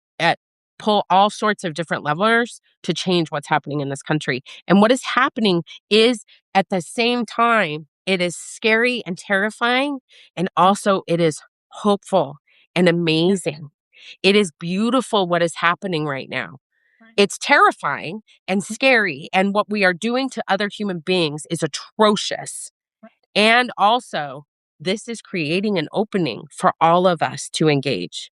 Speaker 2: pull all sorts of different levers to change what's happening in this country. And what is happening is at the same time it is scary and terrifying, and also it is hopeful and
Speaker 1: Yeah.
Speaker 2: amazing. It is beautiful what is happening right now.
Speaker 1: Right.
Speaker 2: It's terrifying and scary, and what we are doing to other human beings is atrocious.
Speaker 1: Right.
Speaker 2: And also, this is creating an opening for all of us to engage.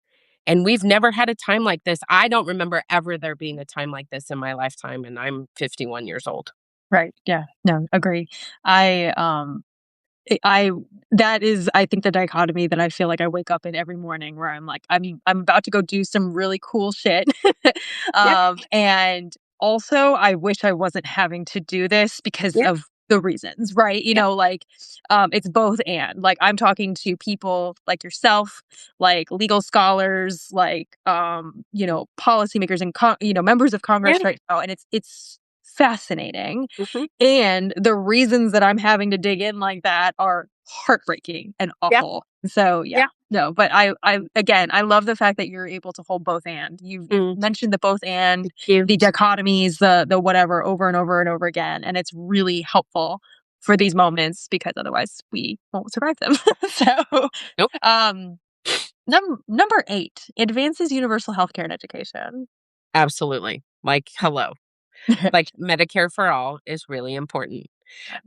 Speaker 2: And we've never had a time like this. I don't remember ever there being a time like this in my lifetime, and I'm 51 years old.
Speaker 1: Right. Yeah. No, agree. I I that is, I think, the dichotomy that I feel like I wake up in every morning where I'm like, I'm about to go do some really cool shit.
Speaker 2: Yeah,
Speaker 1: And also I wish I wasn't having to do this because
Speaker 2: yeah,
Speaker 1: of the reasons, right?
Speaker 2: yeah,
Speaker 1: It's both and. Like I'm talking to people like yourself, like legal scholars, like policymakers and members of
Speaker 2: yeah.
Speaker 1: Congress right now, and it's fascinating,
Speaker 2: Mhm.
Speaker 1: and the reasons that I'm having to dig in like that are heartbreaking and
Speaker 2: Yeah,
Speaker 1: awful. So yeah,
Speaker 2: yeah.
Speaker 1: no, but I again, I love the fact that you're able to hold both and. You've
Speaker 2: Mm,
Speaker 1: mentioned the both and,
Speaker 2: thank you.
Speaker 1: the dichotomies, the whatever over and over and over again, and it's really helpful for these moments because otherwise we won't survive them. So,
Speaker 2: Nope.
Speaker 1: um, Number 8, advances universal healthcare and education.
Speaker 2: Absolutely. Like, hello. Like, Medicare for all is really important.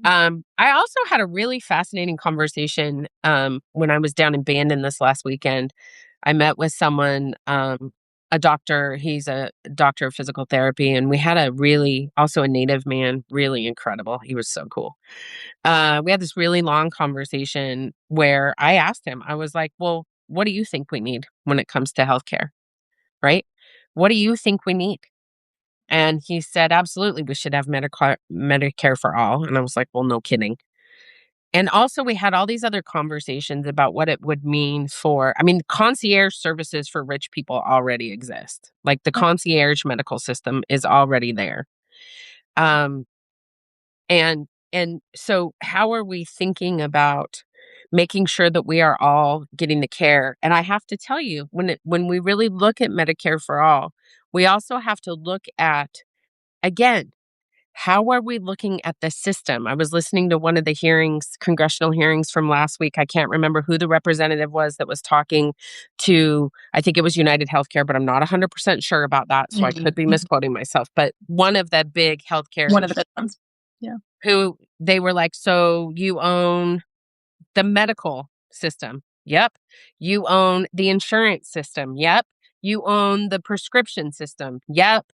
Speaker 2: I also had a really fascinating conversation when I was down in Bandon this last weekend. I met with someone, a doctor. He's a doctor of physical therapy, and we had also a native man, really incredible. He was so cool. We had this really long conversation where I asked him, I was like, well, what do you think we need when it comes to healthcare? Right? What do you think we need? And he said, absolutely, we should have Medicare for all. And I was like, well, no kidding. And also, we had all these other conversations about what it would mean concierge services for rich people already exist. Like the
Speaker 1: Right.
Speaker 2: concierge medical system is already there. Um, and so how are we thinking about making sure that we are all getting the care? And I have to tell you, when we really look at Medicare for all, we also have to look at, again, how are we looking at the system? I was listening to one of the congressional hearings from last week. I can't remember who the representative was that was talking to, I think it was United Healthcare, but I'm not 100% sure about that. So I could be misquoting myself. But one of the big healthcare,
Speaker 1: One of the big ones. Yeah.
Speaker 2: who they were like, so you own the medical system. Yep. You own the insurance system. Yep. You own the prescription system. Yep.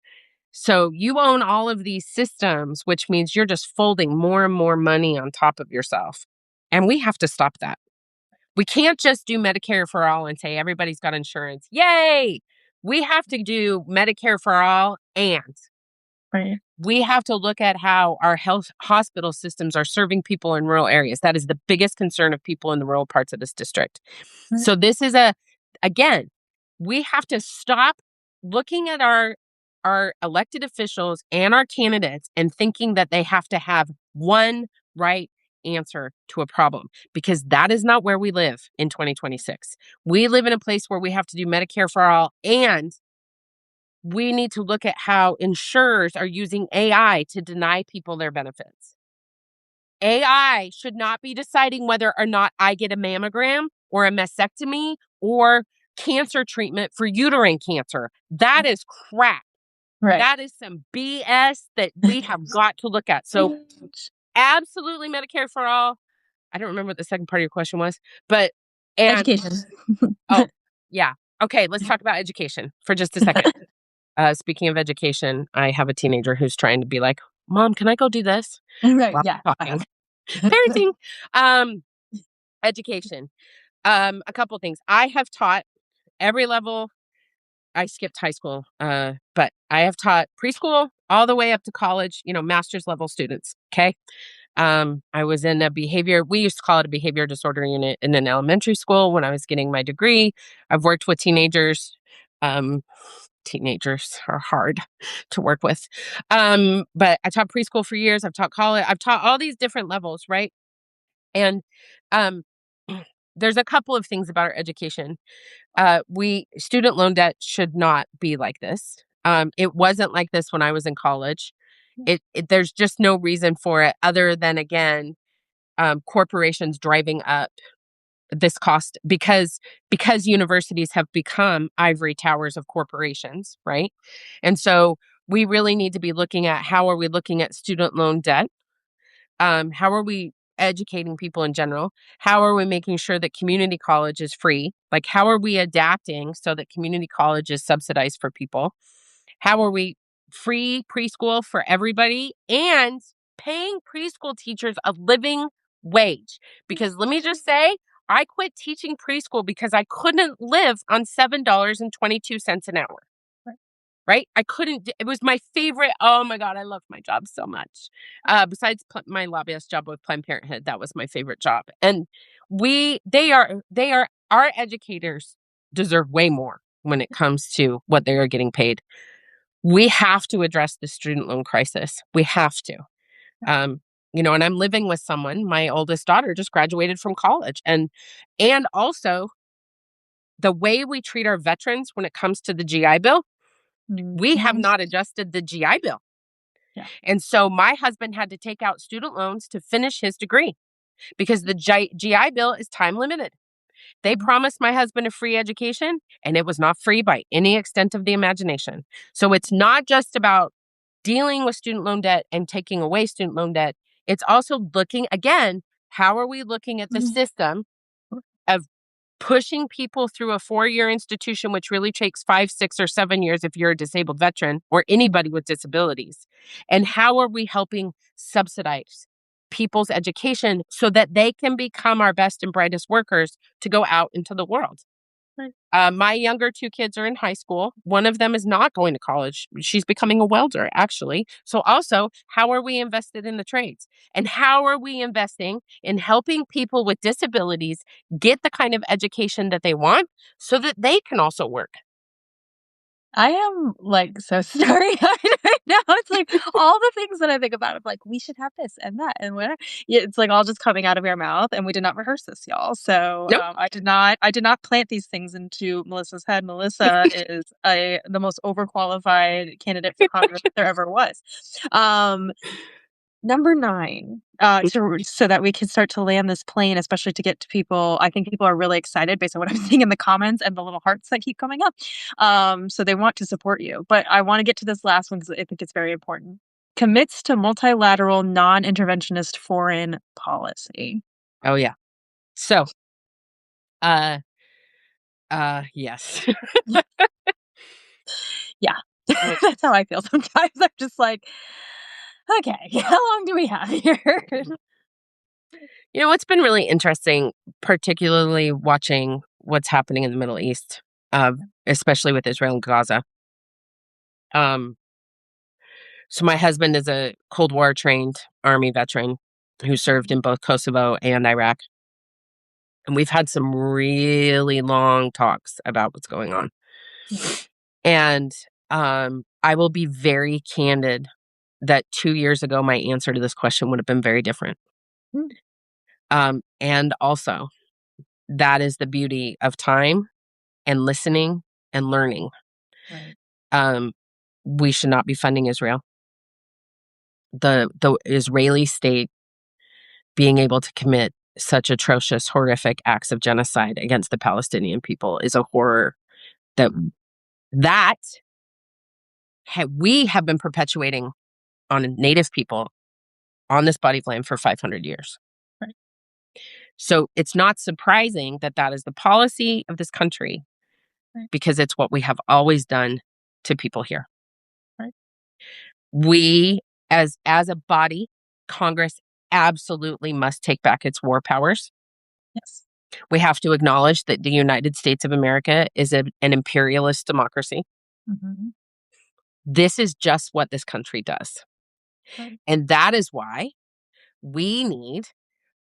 Speaker 2: So you own all of these systems, which means you're just folding more and more money on top of yourself. And we have to stop that. We can't just do Medicare for all and say everybody's got insurance. Yay! We have to do Medicare for all, and
Speaker 1: Right.
Speaker 2: we have to look at how our health hospital systems are serving people in rural areas. That is the biggest concern of people in the rural parts of this district.
Speaker 1: Right.
Speaker 2: So again, we have to stop looking at our elected officials and our candidates and thinking that they have to have one right answer to a problem, because that is not where we live in 2026. We live in a place where we have to do Medicare for all, and we need to look at how insurers are using AI to deny people their benefits. AI should not be deciding whether or not I get a mammogram or a mastectomy or cancer treatment for uterine cancer. That is crap.
Speaker 1: Right.
Speaker 2: That is some BS that we have got to look at. So absolutely Medicare for all. I don't remember what the second part of your question was, but and
Speaker 1: Education.
Speaker 2: oh, yeah. Okay, let's talk about education for just a second. Speaking of education, I have a teenager who's trying to be like, Mom, can I go do this?
Speaker 1: Right.
Speaker 2: While
Speaker 1: Yeah.
Speaker 2: I'm talking. Parenting. Education. A couple things. I have taught every level. I skipped high school, but I have taught preschool all the way up to college, master's level students. Okay. I was in we used to call it a behavior disorder unit in an elementary school when I was getting my degree. I've worked with teenagers. Teenagers are hard to work with. But I taught preschool for years. I've taught college. I've taught all these different levels, right? And um, there's a couple of things about our education. Student loan debt should not be like this. It wasn't like this when I was in college. There's just no reason for it other than, again, corporations driving up this cost because universities have become ivory towers of corporations, right? And so we really need to be looking at how are we looking at student loan debt? How are we educating people in general? How are we making sure that community college is free? Like, how are we adapting so that community college is subsidized for people? How are we free preschool for everybody and paying preschool teachers a living wage? Because let me just say, I quit teaching preschool because I couldn't live on $7.22 an hour. Right? I couldn't, it was my favorite. Oh my God, I loved my job so much. Besides my lobbyist job with Planned Parenthood, that was my favorite job. And our educators deserve way more when it comes to what they are getting paid. We have to address the student loan crisis. We have to. And I'm living with someone, my oldest daughter just graduated from college. And also the way we treat our veterans when it comes to the GI Bill, we have not adjusted the GI Bill.
Speaker 1: Yeah.
Speaker 2: And so my husband had to take out student loans to finish his degree because the GI Bill is time limited. They promised my husband a free education, and it was not free by any extent of the imagination. So it's not just about dealing with student loan debt and taking away student loan debt. It's also looking, again, how are we looking at the
Speaker 1: Mhm.
Speaker 2: system of pushing people through a 4-year institution, which really takes 5, 6, or 7 years if you're a disabled veteran or anybody with disabilities? And how are we helping subsidize people's education so that they can become our best and brightest workers to go out into the world?
Speaker 1: Right.
Speaker 2: My younger 2 kids are in high school. One of them is not going to college. She's becoming a welder, actually. So, also, how are we invested in the trades? And how are we investing in helping people with disabilities get the kind of education that they want so that they can also work?
Speaker 1: I am, like, so starry-eyed right now. It's like all the things that I think about, I'm like, "We should have this and that and whatever." Yeah, it's, like, all just coming out of your mouth, and we did not rehearse this, y'all. So,
Speaker 2: Nope.
Speaker 1: I did not plant these things into Melissa's head. Melissa is the most overqualified candidate for Congress there ever was. Um Number 9, so that we can start to land this plane, especially to get to people. I think people are really excited based on what I'm seeing in the comments and the little hearts that keep coming up. So they want to support you. But I wanna get to this last one because I think it's very important. Commits to multilateral, non-interventionist foreign policy.
Speaker 2: Oh, yeah. So, uh, yes.
Speaker 1: Yeah. That's how I feel sometimes. I'm just like, "Okay, how long do we have here?"
Speaker 2: What's been really interesting, particularly watching what's happening in the Middle East, especially with Israel and Gaza. Um, so my husband is a Cold War trained Army veteran who served in both Kosovo and Iraq. And we've had some really long talks about what's going on.
Speaker 1: Yeah.
Speaker 2: And I will be very candid that 2 years ago, my answer to this question would have been very different.
Speaker 1: Mm,
Speaker 2: And also, that is the beauty of time and listening and learning.
Speaker 1: right.
Speaker 2: Um, we should not be funding Israel. The Israeli state being able to commit such atrocious, horrific acts of genocide against the Palestinian people is a horror that that we have been perpetuating on Native people on this body of land for 500 years.
Speaker 1: Right.
Speaker 2: So it's not surprising that that is the policy of this country
Speaker 1: Right.
Speaker 2: because it's what we have always done to people here.
Speaker 1: Right.
Speaker 2: We, as a body, Congress absolutely must take back its war powers.
Speaker 1: Yes.
Speaker 2: We have to acknowledge that the United States of America is an imperialist democracy.
Speaker 1: Mhm.
Speaker 2: This is just what this country does.
Speaker 1: Right.
Speaker 2: And that is why we need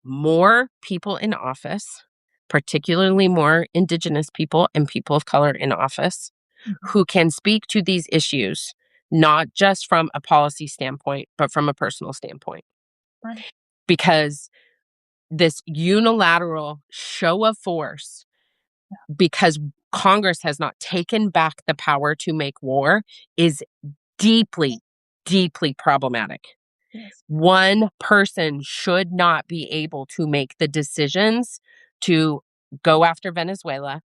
Speaker 2: more people in office, particularly more Indigenous people and people of color in office,
Speaker 1: Mhm.
Speaker 2: who can speak to these issues, not just from a policy standpoint, but from a personal standpoint.
Speaker 1: Right.
Speaker 2: Because this unilateral show of force, because Congress has not taken back the power to make war, is deeply, deeply problematic.
Speaker 1: Yes.
Speaker 2: One person should not be able to make the decisions to go after Venezuela,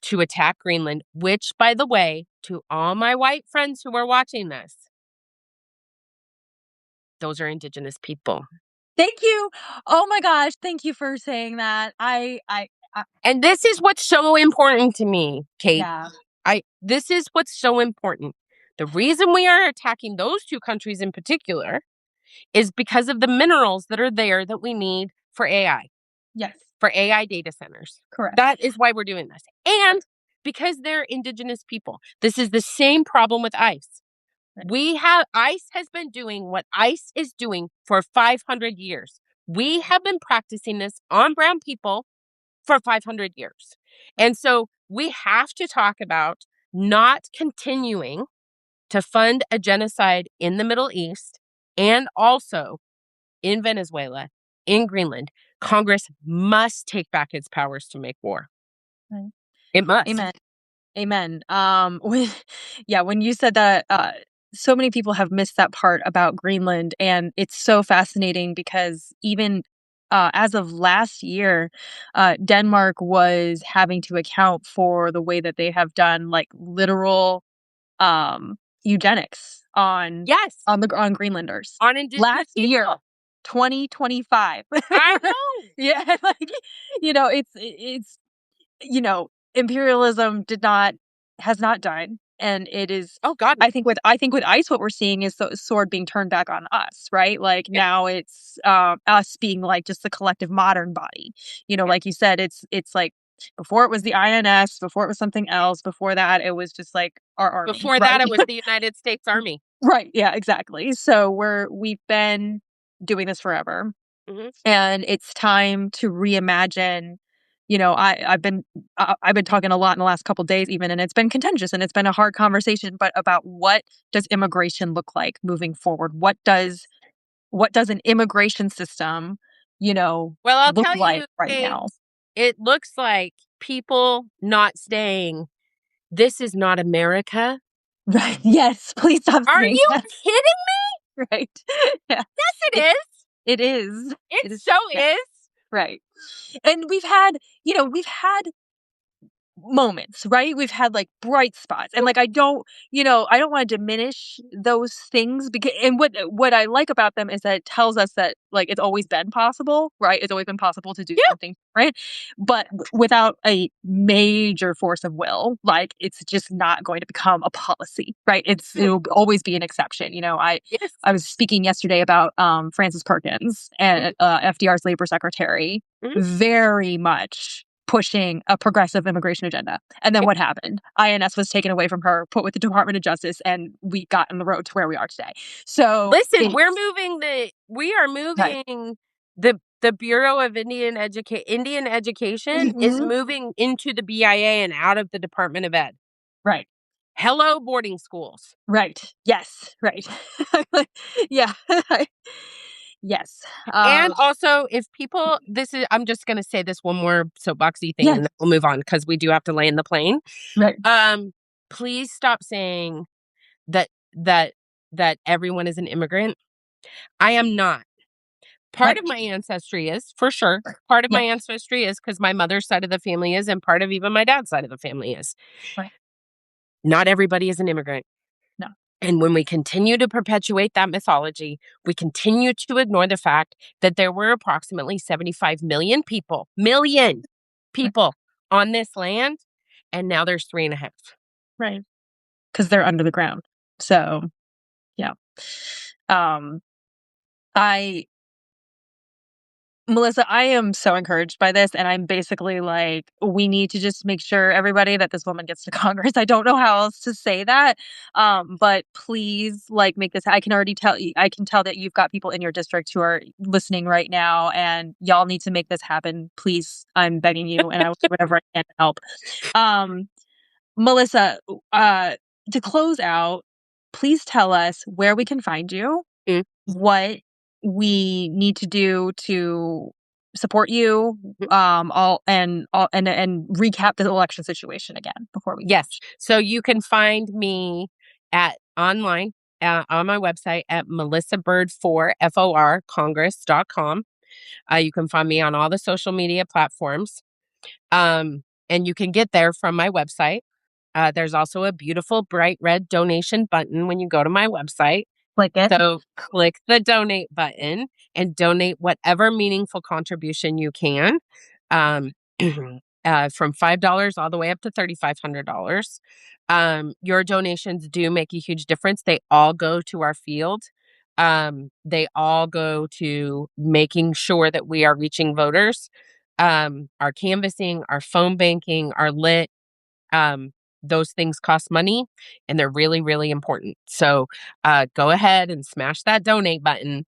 Speaker 2: to attack Greenland, which, by the way, to all my white friends who are watching this, those are Indigenous people.
Speaker 1: Thank you. Oh my gosh, thank you for saying that. I
Speaker 2: And this is what's so important to me, Kate.
Speaker 1: yeah.
Speaker 2: This is what's so important. The reason we are attacking those two countries in particular is because of the minerals that are there that we need for AI,
Speaker 1: Yes,
Speaker 2: for AI data centers.
Speaker 1: correct.
Speaker 2: That is why we're doing this. And because they're Indigenous people. This is the same problem with ICE.
Speaker 1: Right.
Speaker 2: ICE has been doing what ICE is doing for 500 years. We have been practicing this on brown people for 500 years. And so we have to talk about not continuing to fund a genocide in the Middle East and also in Venezuela, in Greenland. Congress must take back its powers to make war.
Speaker 1: Right.
Speaker 2: It must.
Speaker 1: Amen. Amen. When you said that, so many people have missed that part about Greenland, and it's so fascinating because even as of last year, Denmark was having to account for the way that they have done like literal eugenics
Speaker 2: Yes,
Speaker 1: on Greenlanders
Speaker 2: on indigenous
Speaker 1: last year,
Speaker 2: people.
Speaker 1: 2025.
Speaker 2: I know.
Speaker 1: Yeah, like imperialism did not has not died, and it is.
Speaker 2: Oh God, no.
Speaker 1: I think with ICE, what we're seeing is the sword being turned back on us, right? Like
Speaker 2: Yeah,
Speaker 1: now it's us being like just the collective modern body.
Speaker 2: yeah.
Speaker 1: Like you said, it's like before it was the INS, before it was something else, before that it was just like our army,
Speaker 2: Before that,
Speaker 1: right?
Speaker 2: it was the United States Army.
Speaker 1: Right. Yeah. Exactly. So we've been doing this forever,
Speaker 2: Hmm.
Speaker 1: and it's time to reimagine. I've been talking a lot in the last couple days even, and it's been contentious and it's been a hard conversation, but about what does immigration look like moving forward? What does an immigration system,
Speaker 2: Well, I'll
Speaker 1: look
Speaker 2: tell
Speaker 1: like
Speaker 2: you
Speaker 1: right
Speaker 2: things.
Speaker 1: now?
Speaker 2: It looks like people not staying. This is not America.
Speaker 1: Right. Yes. Please stop
Speaker 2: Are
Speaker 1: saying
Speaker 2: you
Speaker 1: that.
Speaker 2: kidding?
Speaker 1: Right. Yeah.
Speaker 2: Yes, it
Speaker 1: It
Speaker 2: is.
Speaker 1: it is.
Speaker 2: It
Speaker 1: It is.
Speaker 2: so
Speaker 1: Yeah.
Speaker 2: is.
Speaker 1: Right. And we've had moments, right? We've had like bright spots. And like I don't want to diminish those things, because and what I like about them is that it tells us that like it's always been possible, right? It's always been possible to do
Speaker 2: Yeah.
Speaker 1: something different, but without a major force of will, like it's just not going to become a policy, right?
Speaker 2: Mm.
Speaker 1: It'll always be an exception.
Speaker 2: Yes.
Speaker 1: I was speaking yesterday about Francis Perkins
Speaker 2: Mhm,
Speaker 1: and FDR's labor secretary,
Speaker 2: mhm.
Speaker 1: very much pushing a progressive immigration agenda. And then
Speaker 2: Yeah.
Speaker 1: what happened? INS was taken away from her, put with the Department of Justice, and we got on the road to where we are today. So
Speaker 2: Listen,
Speaker 1: it's
Speaker 2: we are
Speaker 1: right.
Speaker 2: moving the Bureau of Indian Education is
Speaker 1: Mhm.
Speaker 2: moving into the BIA and out of the Department of Ed.
Speaker 1: Right.
Speaker 2: Hello, boarding schools.
Speaker 1: Right. Yes. Right. Yeah. Yes.
Speaker 2: And also, if people, I'm just going to say this one more soapboxy thing and
Speaker 1: Yes.
Speaker 2: then we'll move on because we do have to land the plane.
Speaker 1: Right.
Speaker 2: Um, please stop saying that, that, that everyone is an immigrant. I am not. Part
Speaker 1: Right.
Speaker 2: of my ancestry is, for sure. Part of my
Speaker 1: Yes.
Speaker 2: ancestry is because my mother's side of the family is, and part of even my dad's side of the family is.
Speaker 1: Right.
Speaker 2: Not everybody is an immigrant.
Speaker 1: No.
Speaker 2: And when we continue to perpetuate that mythology, we continue to ignore the fact that there were approximately 75 million
Speaker 1: Right.
Speaker 2: people on this land, and now there's 3.5.
Speaker 1: Right. Because they're under the ground. So yeah. Um. I Melissa, I am so encouraged by this, and I'm basically like, we need to just make sure everybody that this woman gets to Congress. I don't know how else to say that, but please, like, make this. I can already tell. I can tell that you've got people in your district who are listening right now, and y'all need to make this happen. Please, I'm begging you, and I will do whatever I can to help. Um, Melissa, uh, to close out, please tell us where we can find you,
Speaker 2: Mm,
Speaker 1: what we need to do to support you,
Speaker 2: mm.
Speaker 1: and recap the election situation again before we
Speaker 2: Yes.
Speaker 1: finish.
Speaker 2: So you can find me at online on my website at melissabird4 FOR congress.com. You can find me on all the social media platforms. And you can get there from my website. There's also a beautiful bright red donation button when you go to my website.
Speaker 1: Click it.
Speaker 2: So click the donate button and donate whatever meaningful contribution you can, um, from $5 all the way up to $3,500. Your donations do make a huge difference. They all go to our field. They all go to making sure that we are reaching voters. Our canvassing, our phone banking, our lit. Um, those things cost money and they're really, really important. So go ahead and smash that donate button.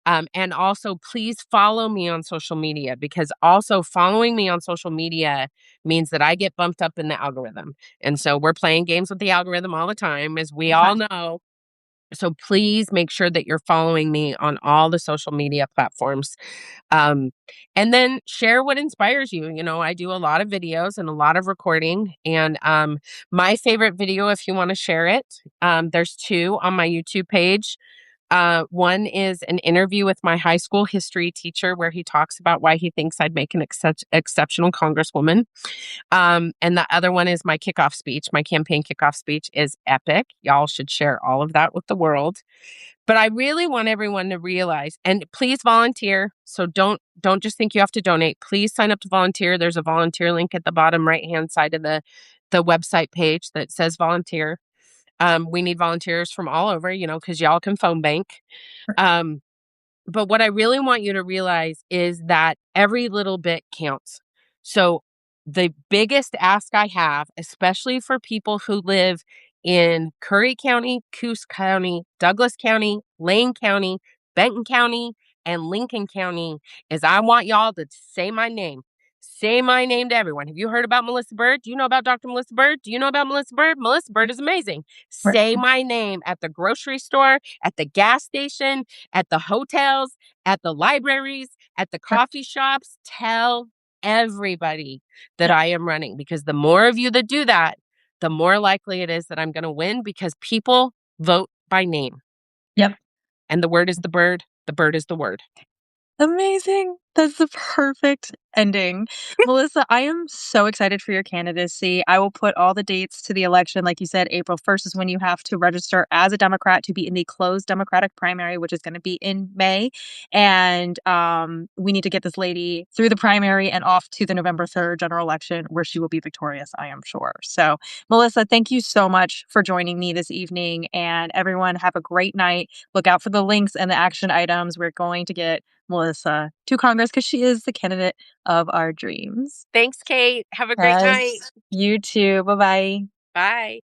Speaker 2: And also, please follow me on social media because also following me on social media means that I get bumped up in the algorithm. And so we're playing games with the algorithm all the time, as we
Speaker 1: Okay.
Speaker 2: all know. So please make sure that you're following me on all the social media platforms. Um, and then share what inspires you. I do a lot of videos and a lot of recording. And my favorite video, if you want to share it, there's two on my YouTube page. One is an interview with my high school history teacher where he talks about why he thinks I'd make an exceptional congresswoman. And the other one is my kickoff speech. My campaign kickoff speech is epic. Y'all should share all of that with the world. But I really want everyone to realize, and please volunteer. So don't just think you have to donate. Please sign up to volunteer. There's a volunteer link at the bottom right hand side of the website page that says volunteer. We need volunteers from all over, because y'all can phone bank. Um, but what I really want you to realize is that every little bit counts. So the biggest ask I have, especially for people who live in Curry County, Coos County, Douglas County, Lane County, Benton County, and Lincoln County, is I want y'all to say my name. Say my name to everyone. Have you heard about Melissa Bird? Do you know about Dr. Melissa Bird? Do you know about Melissa Bird? Melissa Bird is amazing.
Speaker 1: Right.
Speaker 2: Say my name at the grocery store, at the gas station, at the hotels, at the libraries, at the
Speaker 1: Right.
Speaker 2: coffee shops. Tell everybody that
Speaker 1: Yep.
Speaker 2: I am running, because the more of you that do that, the more likely it is that I'm going to win, because people vote by name.
Speaker 1: Yep.
Speaker 2: And the word is the bird is the word.
Speaker 1: Amazing. That's the perfect ending. Melissa, I am so excited for your candidacy. I will put all the dates to the election. Like you said, April 1st is when you have to register as a Democrat to be in the closed Democratic primary, which is going to be in May. And we need to get this lady through the primary and off to the November 3rd general election, where she will be victorious, I am sure. So, Melissa, thank you so much for joining me this evening. And everyone, have a great night. Look out for the links and the action items. We're going to get Melissa to Congress because she is the candidate of our dreams.
Speaker 2: Thanks, Kate. Have a great night.
Speaker 1: Yes. You too. Bye bye.
Speaker 2: Bye.